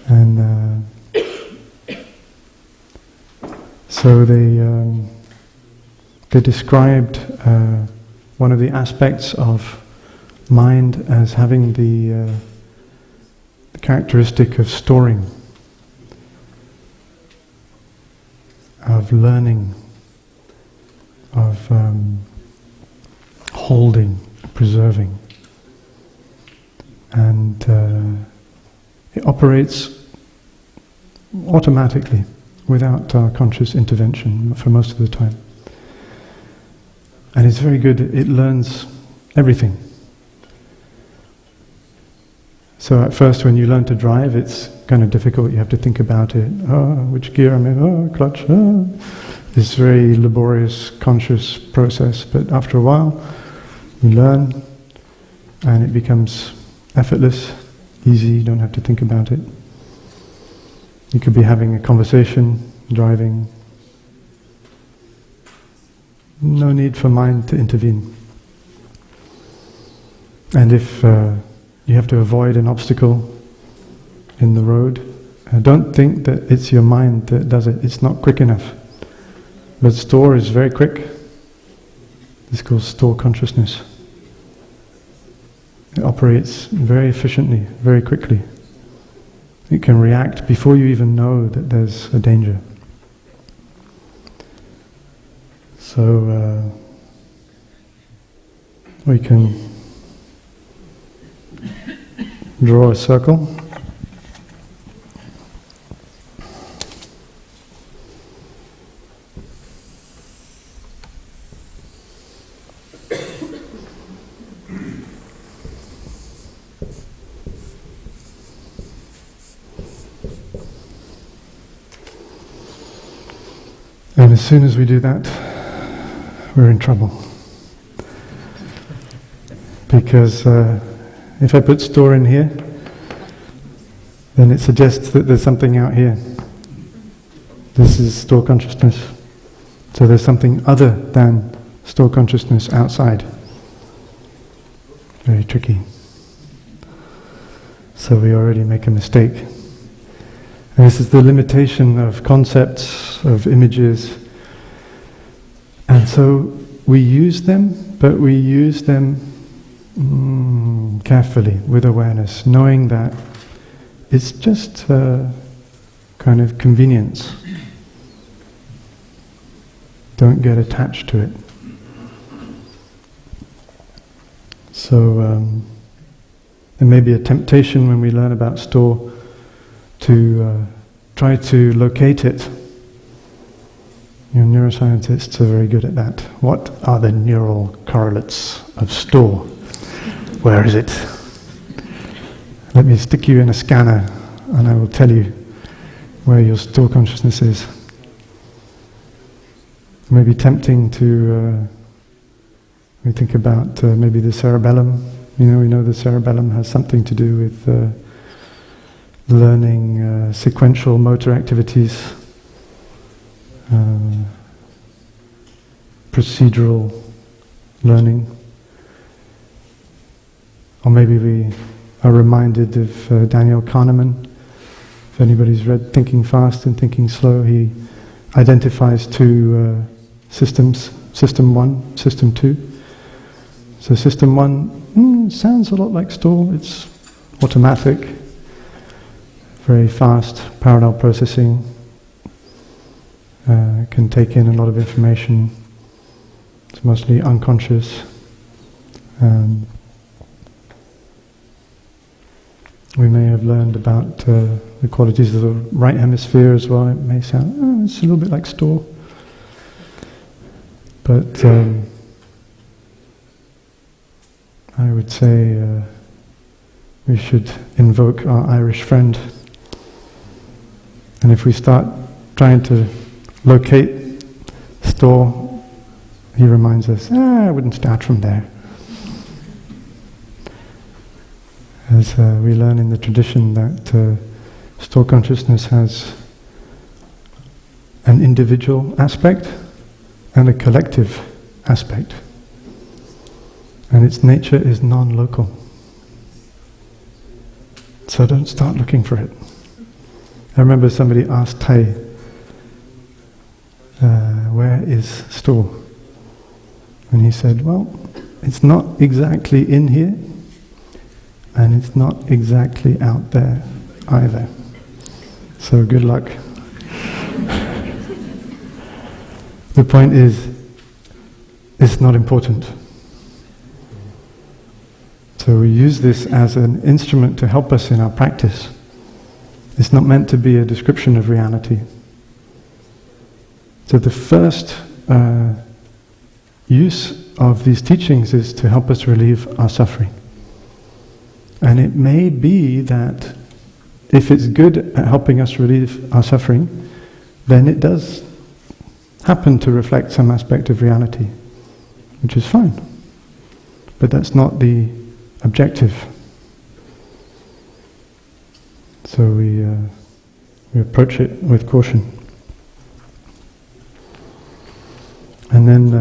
And so they described one of the aspects of mind as having the characteristic of storing, of learning, of holding, preserving. And it operates automatically, without our conscious intervention for most of the time. And it's very good, it learns everything. So at first when you learn to drive, it's kind of difficult, you have to think about it. Oh, which gear I'm in, oh, clutch, oh. It's a very laborious, conscious process, but after a while, you learn, and it becomes effortless, easy, you don't have to think about it. You could be having a conversation, driving. No need for mind to intervene. And if you have to avoid an obstacle in the road, don't think that it's your mind that does it. It's not quick enough. But store is very quick. It's called store consciousness. It operates very efficiently, very quickly. It can react before you even know that there's a danger. So we can draw a circle. And as soon as we do that, we're in trouble. Because if I put store in here, then it suggests that there's something out here. This is store consciousness. So there's something other than store consciousness outside. Very tricky. So we already make a mistake. And this is the limitation of concepts, of images. And so we use them, but we use them carefully, with awareness, knowing that it's just a kind of convenience. Don't get attached to it. So there may be a temptation when we learn about store to try to locate it. You know, neuroscientists are very good at that. What are the neural correlates of store? Where is it? Let me stick you in a scanner and I will tell you where your store consciousness is. It may be tempting to we think about maybe the cerebellum. We know the cerebellum has something to do with learning sequential motor activities, procedural learning. Or maybe we are reminded of Daniel Kahneman. If anybody's read Thinking Fast and Thinking Slow, he identifies two systems, System 1, System 2. So System 1 sounds a lot like store. It's automatic, very fast, parallel processing, can take in a lot of information. It's mostly unconscious. We may have learned about the qualities of the right hemisphere as well. It may sound, it's a little bit like store. But I would say we should invoke our Irish friend. And if we start trying to locate store, he reminds us, I wouldn't start from there. As we learn in the tradition that store consciousness has an individual aspect and a collective aspect. And its nature is non-local. So don't start looking for it. I remember somebody asked Tai, where is store? And he said, well, it's not exactly in here, and it's not exactly out there either. So good luck. The point is, it's not important. So we use this as an instrument to help us in our practice. It's not meant to be a description of reality. So the first use of these teachings is to help us relieve our suffering. And it may be that if it's good at helping us relieve our suffering, then it does happen to reflect some aspect of reality, which is fine. But that's not the objective. So we approach it with caution. And then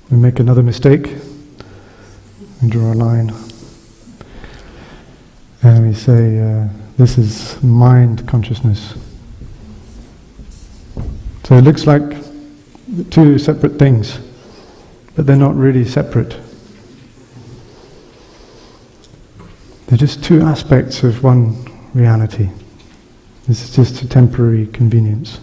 we make another mistake. We draw a line. And we say, this is mind consciousness. So it looks like two separate things, but they're not really separate. They're just two aspects of one reality. This is just a temporary convenience,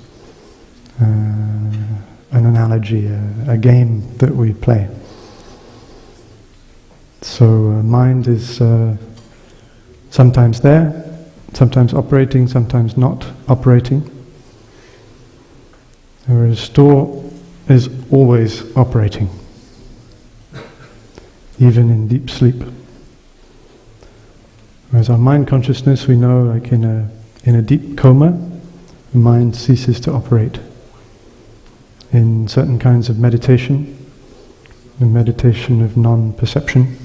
an analogy, a game that we play. So mind is sometimes there, sometimes operating, sometimes not operating. Whereas store is always operating, even in deep sleep. Whereas our mind consciousness, we know, like in a deep coma, the mind ceases to operate. In certain kinds of meditation, the meditation of non-perception,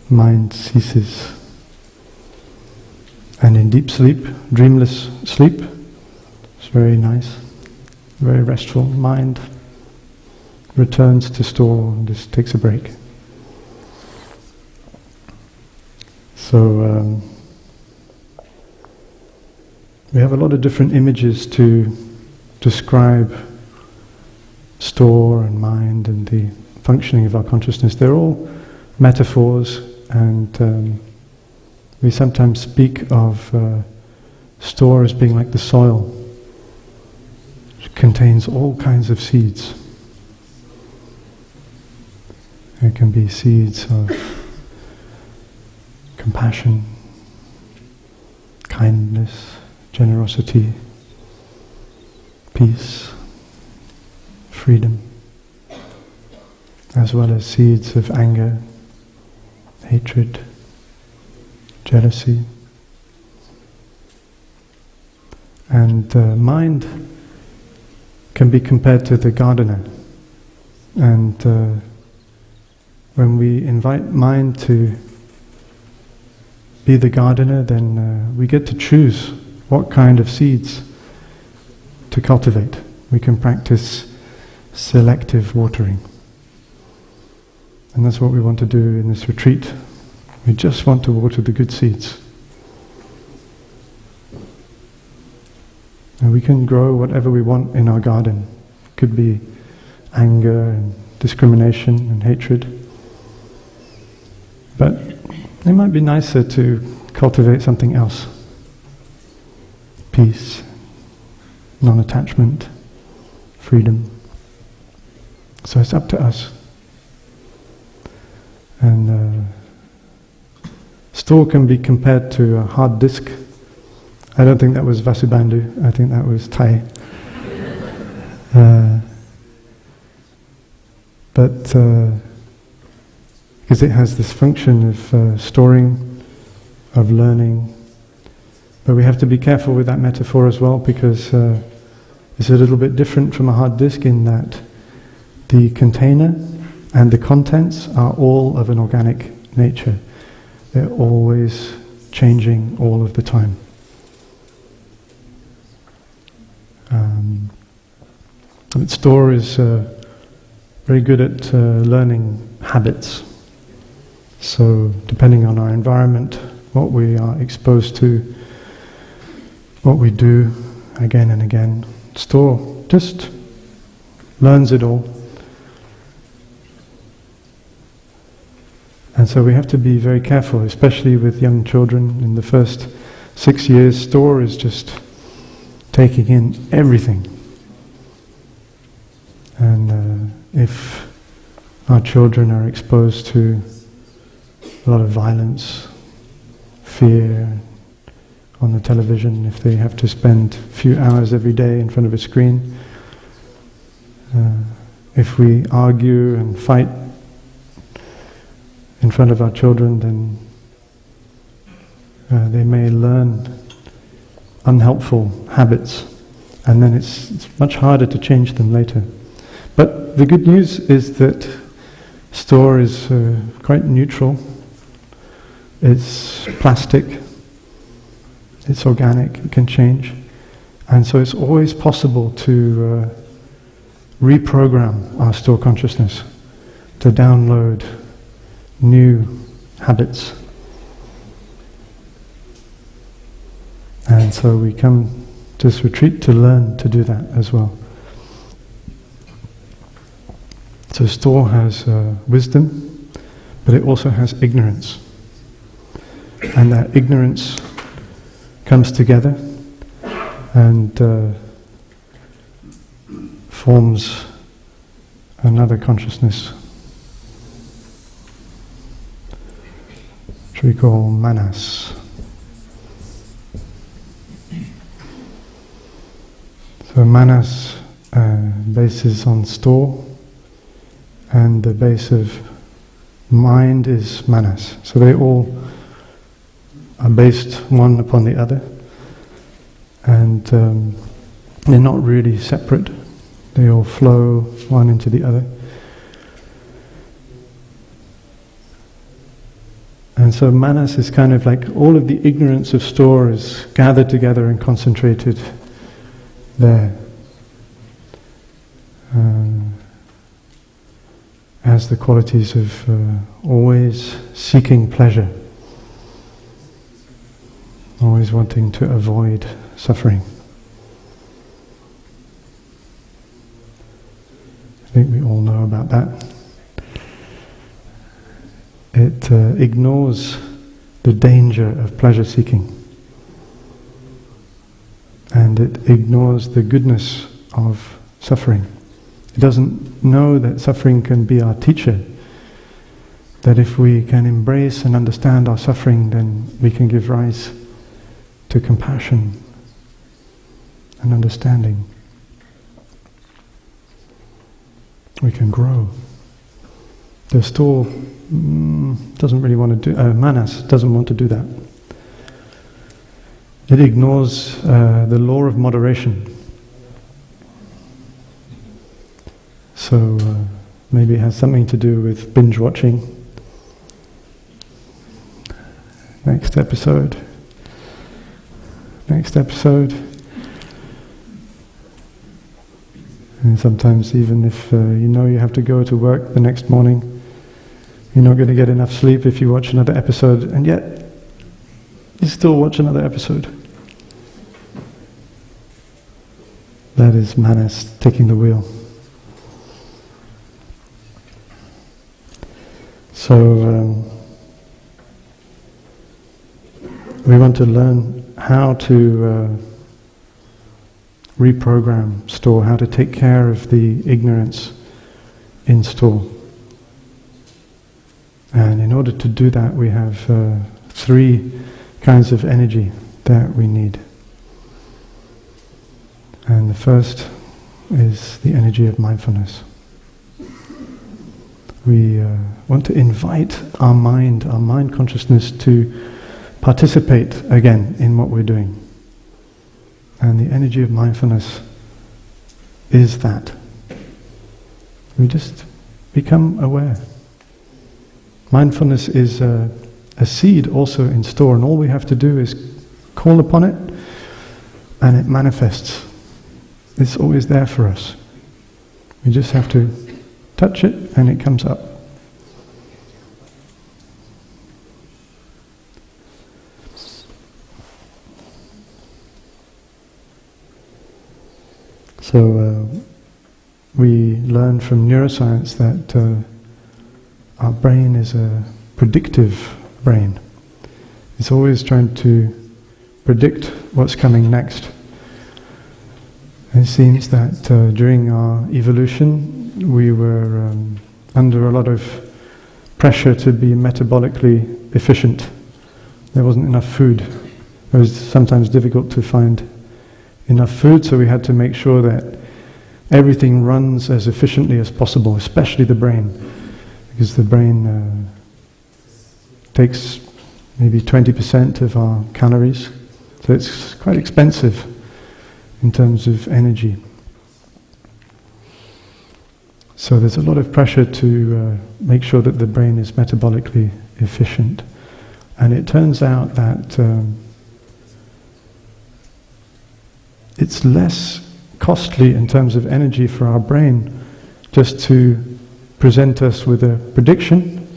mind ceases. And in deep sleep, dreamless sleep, it's very nice, very restful. Mind returns to store, just takes a break. So we have a lot of different images to describe store and mind and the functioning of our consciousness. They're all metaphors, and we sometimes speak of store as being like the soil, which contains all kinds of seeds. There can be seeds of compassion, kindness, generosity, peace, freedom, as well as seeds of anger, hatred, jealousy. And mind can be compared to the gardener. And when we invite mind to be the gardener, then we get to choose what kind of seeds to cultivate. We can practice selective watering. And that's what we want to do in this retreat. We just want to water the good seeds. And we can grow whatever we want in our garden. It could be anger and discrimination and hatred. But it might be nicer to cultivate something else. Peace, non-attachment, freedom. So it's up to us. And store can be compared to a hard disk. I don't think that was Vasubandhu, I think that was Thai. Because it has this function of storing, of learning. But we have to be careful with that metaphor as well, because it's a little bit different from a hard disk in that the container and the contents are all of an organic nature. They're always changing all of the time. But store is very good at learning habits. So depending on our environment, what we are exposed to, what we do again and again, store just learns it all. And so we have to be very careful, especially with young children. In the first 6 years, store is just taking in everything. And if our children are exposed to a lot of violence, fear on the television, if they have to spend a few hours every day in front of a screen, if we argue and fight in front of our children, then they may learn unhelpful habits, and then it's much harder to change them later. But the good news is that store is quite neutral. It's plastic, it's organic, it can change. And so it's always possible to reprogram our store consciousness, to download new habits. And so we come to this retreat to learn to do that as well. So store has wisdom, but it also has ignorance. And that ignorance comes together and forms another consciousness, which we call manas. So manas bases on store, and the base of mind is manas. So they all are based one upon the other, and they're not really separate. They all flow one into the other. And so manas is kind of like all of the ignorance of store is gathered together and concentrated there. Has the qualities of always seeking pleasure, always wanting to avoid suffering. I think we all know about that. It ignores the danger of pleasure seeking, and it ignores the goodness of suffering. It doesn't know that suffering can be our teacher, that if we can embrace and understand our suffering, then we can give rise to compassion and understanding. We can grow. The store doesn't really want to do, manas doesn't want to do that. it ignores the law of moderation. So maybe it has something to do with binge watching. Next episode. And sometimes even if you know you have to go to work the next morning, you're not going to get enough sleep if you watch another episode, and yet you still watch another episode. That is manas taking the wheel. So we want to learn how to reprogram store, how to take care of the ignorance in store. And in order to do that, we have 3 kinds of energy that we need. And the first is the energy of mindfulness. We want to invite our mind consciousness to participate again in what we're doing. And the energy of mindfulness is that. We just become aware. Mindfulness is a seed also in store, and all we have to do is call upon it, and it manifests. It's always there for us. We just have to touch it, and it comes up. So we learn from neuroscience that our brain is a predictive brain. It's always trying to predict what's coming next. It seems that during our evolution we were under a lot of pressure to be metabolically efficient. There wasn't enough food. It was sometimes difficult to find enough food, so we had to make sure that everything runs as efficiently as possible, especially the brain, because the brain takes maybe 20% of our calories, so it's quite expensive in terms of energy. So there's a lot of pressure to make sure that the brain is metabolically efficient. And it turns out that it's less costly in terms of energy for our brain just to present us with a prediction,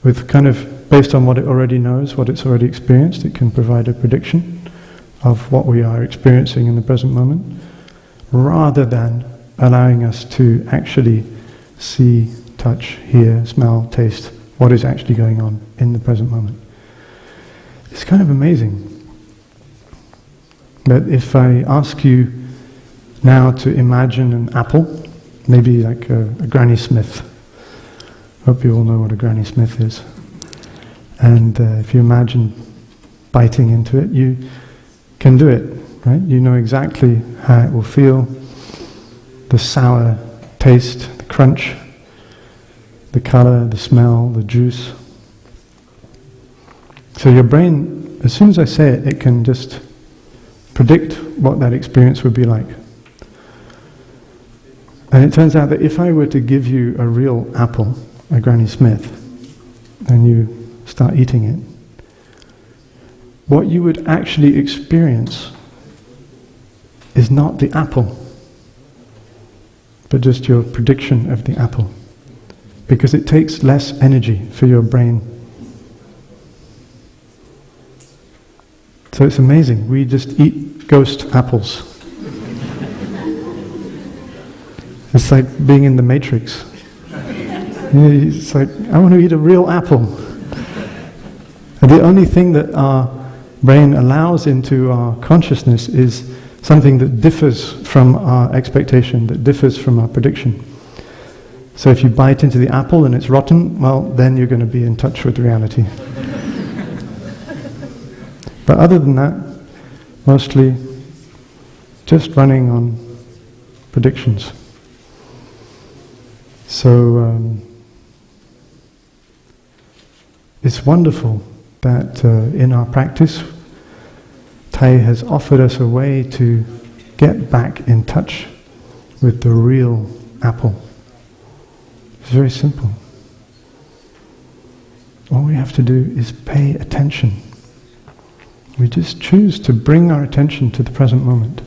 with kind of based on what it already knows, what it's already experienced. It can provide a prediction of what we are experiencing in the present moment, rather than allowing us to actually see, touch, hear, smell, taste what is actually going on in the present moment. It's kind of amazing. But if I ask you now to imagine an apple, maybe like a Granny Smith. Hope you all know what a Granny Smith is. And if you imagine biting into it, you can do it, right? You know exactly how it will feel, the sour taste, the crunch, the color, the smell, the juice. So your brain, as soon as I say it, it can just predict what that experience would be like. And it turns out that if I were to give you a real apple, a Granny Smith, and you start eating it, what you would actually experience is not the apple, but just your prediction of the apple. Because it takes less energy for your brain. So it's amazing, we just eat ghost apples. It's like being in the Matrix. It's like, I want to eat a real apple. And the only thing that our brain allows into our consciousness is something that differs from our expectation, that differs from our prediction. So if you bite into the apple and it's rotten, well, then you're going to be in touch with reality. But other than that, mostly just running on predictions. So it's wonderful that in our practice Thay has offered us a way to get back in touch with the real apple. It's very simple. All we have to do is pay attention. We just choose to bring our attention to the present moment,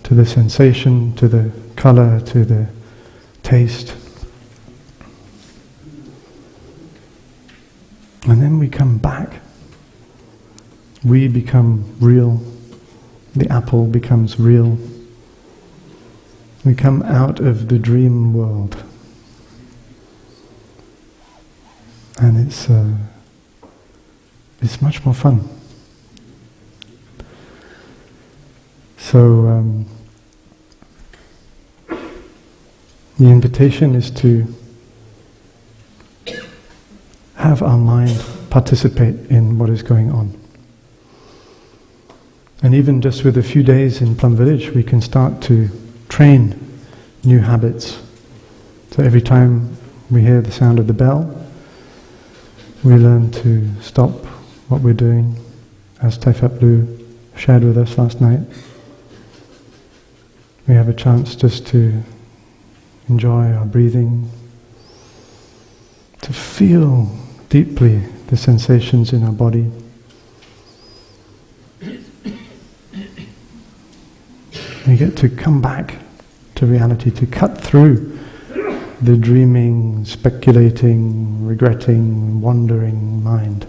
to the sensation, to the color, to the taste. And then we come back. We become real. The apple becomes real. We come out of the dream world. And it's much more fun. So the invitation is to have our mind participate in what is going on. And even just with a few days in Plum Village, we can start to train new habits. So every time we hear the sound of the bell, we learn to stop what we're doing, as Phap Linh shared with us last night. We have a chance just to enjoy our breathing, to feel deeply the sensations in our body. We get to come back to reality, to cut through the dreaming, speculating, regretting, wandering mind.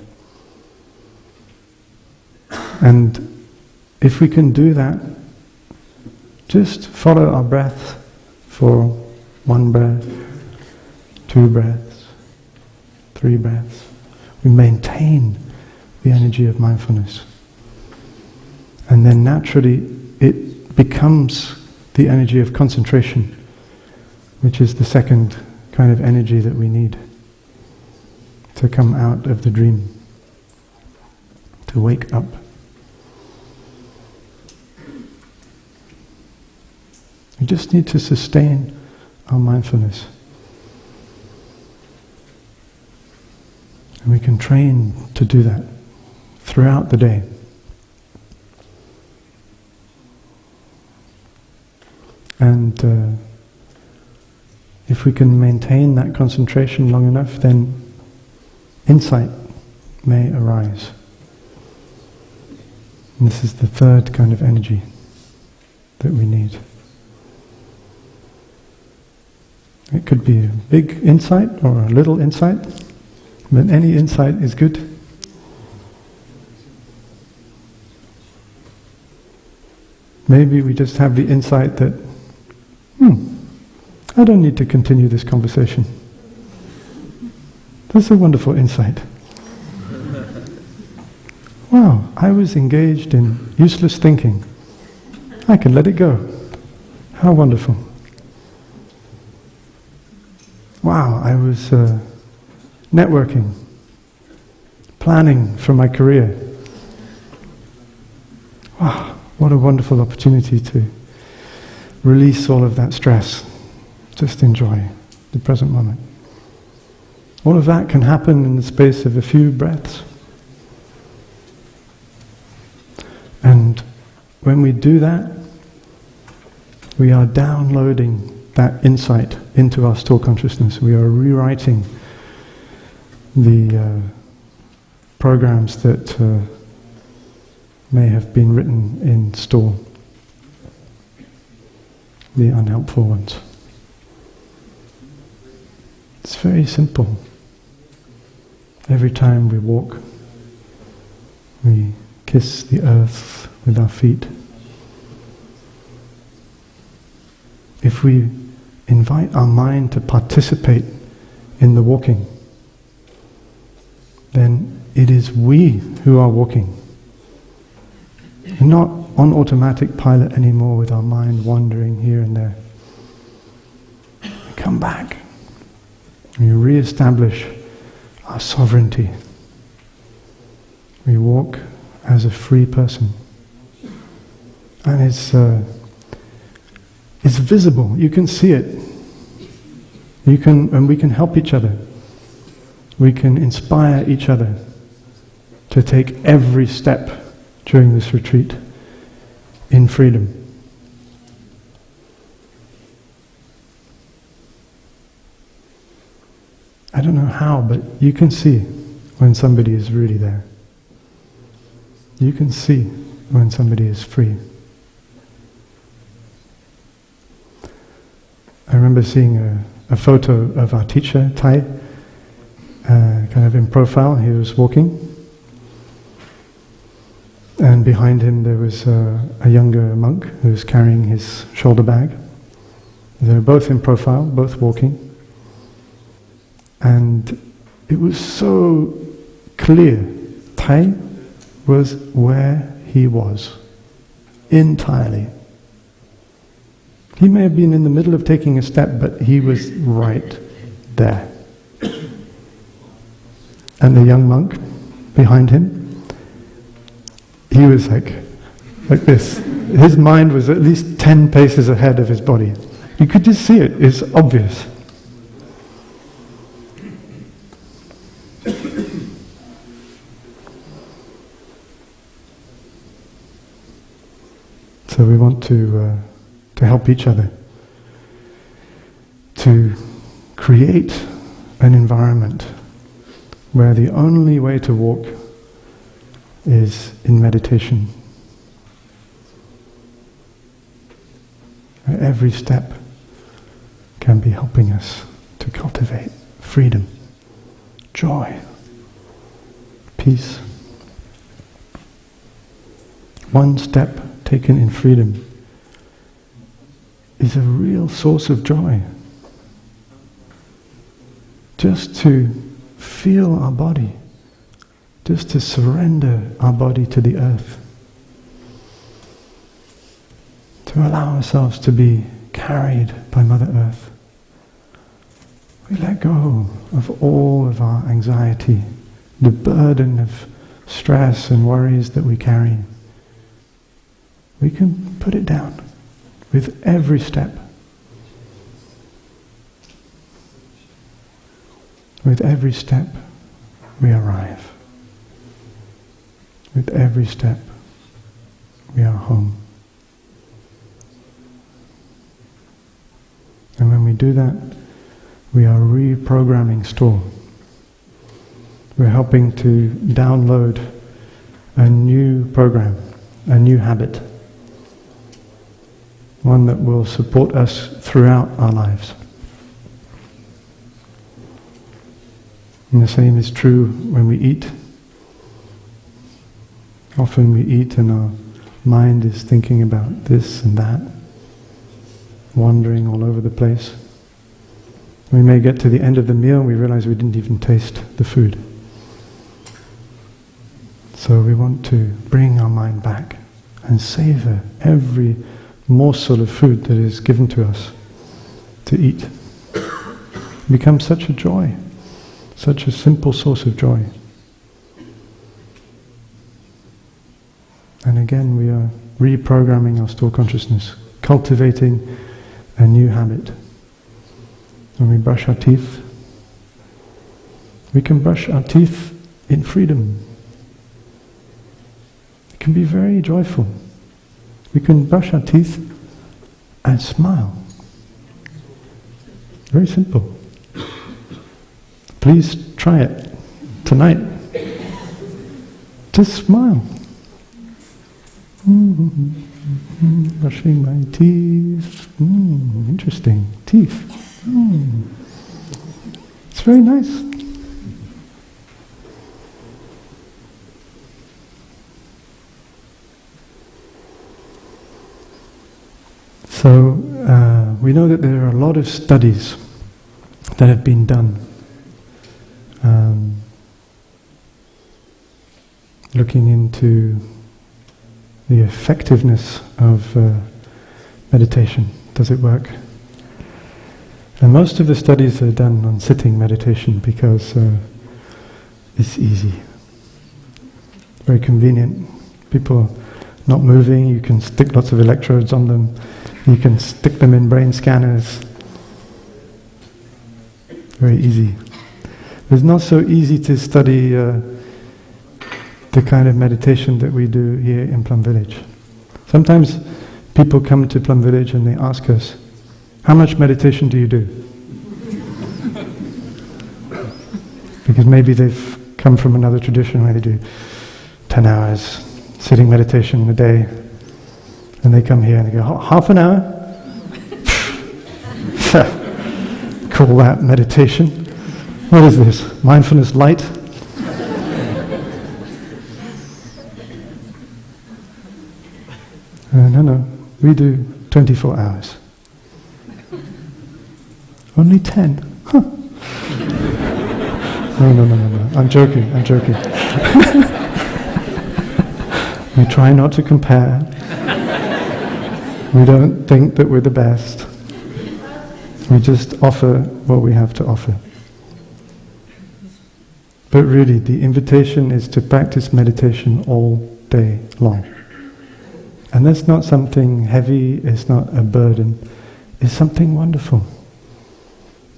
And if we can do that, just follow our breath for 1 breath, 2 breaths, 3 breaths. We maintain the energy of mindfulness. And then naturally it becomes the energy of concentration, which is the second kind of energy that we need to come out of the dream, to wake up. We just need to sustain our mindfulness. And we can train to do that throughout the day. And if we can maintain that concentration long enough, then insight may arise. And this is the third kind of energy that we need. It could be a big insight or a little insight, but any insight is good. Maybe we just have the insight that, I don't need to continue this conversation. That's a wonderful insight. Wow, I was engaged in useless thinking. I can let it go. How wonderful. Wow, I was networking, planning for my career. Wow, what a wonderful opportunity to release all of that stress. Just enjoy the present moment. All of that can happen in the space of a few breaths. And when we do that, we are downloading that insight into our still consciousness. We are rewriting the programs that may have been written in still, the unhelpful ones. It's very simple. Every time we walk, we kiss the earth with our feet. If we invite our mind to participate in the walking, then it is we who are walking. We're not on automatic pilot anymore with our mind wandering here and there. We come back. We re-establish our sovereignty. We walk as a free person. And it's visible. You can see it. And we can help each other. We can inspire each other to take every step during this retreat in freedom. I don't know how, but you can see when somebody is really there. You can see when somebody is free. I remember seeing a photo of our teacher, Tai, kind of in profile. He was walking, and behind him there was a younger monk who was carrying his shoulder bag. They were both in profile, both walking. And it was so clear. Tai was where he was, entirely. He may have been in the middle of taking a step, but he was right there. And the young monk behind him, he was like this. His mind was at least 10 paces ahead of his body. You could just see it, it's obvious. So we want to help each other to create an environment where the only way to walk is in meditation. Where every step can be helping us to cultivate freedom, joy, peace. One step taken in freedom is a real source of joy. Just to feel our body, just to surrender our body to the earth, to allow ourselves to be carried by Mother Earth. We let go of all of our anxiety, the burden of stress and worries that we carry. We can put it down with every step. With every step, we arrive. With every step, we are home. And when we do that, we are reprogramming store. We're helping to download a new program, a new habit. One that will support us throughout our lives. And the same is true when we eat. Often we eat and our mind is thinking about this and that, wandering all over the place. We may get to the end of the meal and we realize we didn't even taste the food. So we want to bring our mind back and savor every morsel of food that is given to us to eat. It becomes such a joy, such a simple source of joy. And again, we are reprogramming our store consciousness, cultivating a new habit. When we brush our teeth, we can brush our teeth in freedom. It can be very joyful. We can brush our teeth and smile. Very simple. Please try it tonight. Just smile. Brushing my teeth. Interesting. Teeth. It's very nice. So we know that there are a lot of studies that have been done looking into the effectiveness of meditation. Does it work? And most of the studies are done on sitting meditation because it's easy, very convenient. People not moving, you can stick lots of electrodes on them, you can stick them in brain scanners. Very easy. It's not so easy to study the the kind of meditation that we do here in Plum Village. Sometimes people come to Plum Village and they ask us, how much meditation do you do? Because maybe they've come from another tradition where they do 10 hours sitting meditation a day, and they come here and they go, half an hour? Call that meditation? What is this? Mindfulness light? No, we do 24 hours. Only 10? Huh. No. I'm joking. We try not to compare. We don't think that we're the best. We just offer what we have to offer. But really, the invitation is to practice meditation all day long. And that's not something heavy, it's not a burden, it's something wonderful,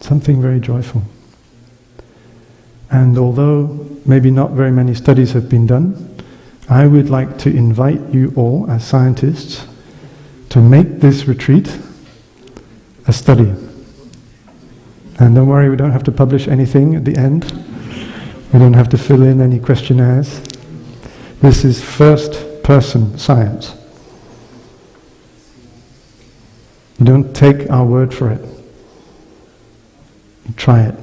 something very joyful. And although maybe not very many studies have been done, I would like to invite you all as scientists to make this retreat a study. And don't worry, we don't have to publish anything at the end. We don't have to fill in any questionnaires. This is first-person science. You don't take our word for it. You try it.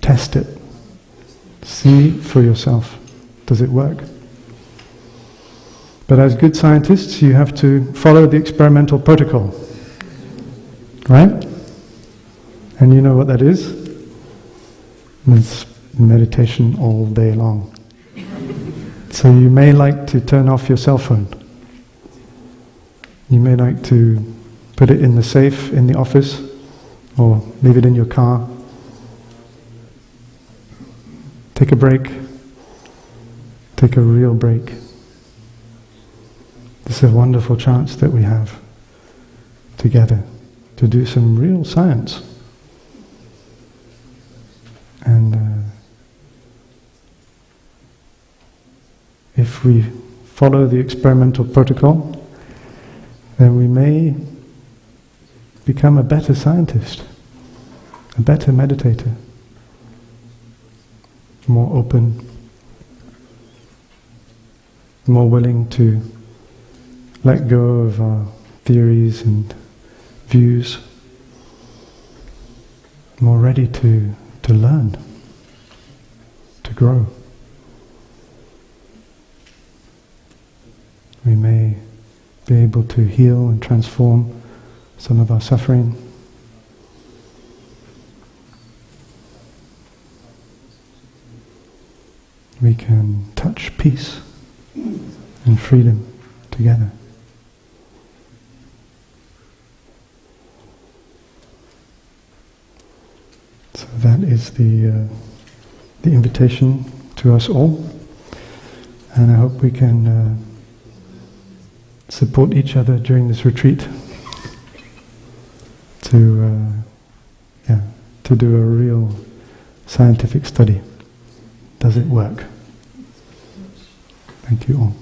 Test it. See for yourself. Does it work? But as good scientists, you have to follow the experimental protocol. Right? And you know what that is? It's meditation all day long. So you may like to turn off your cell phone. You may like to put it in the safe in the office, or leave it in your car. Take a break. Take a real break. This is a wonderful chance that we have together to do some real science. And if we follow the experimental protocol, then we may become a better scientist, a better meditator, more open, more willing to let go of our theories and views, more ready to learn, to grow. We may be able to heal and transform some of our suffering. We can touch peace and freedom together. So that is the invitation to us all, and I hope we can support each other during this retreat to do a real scientific study. Does it work? Thank you all.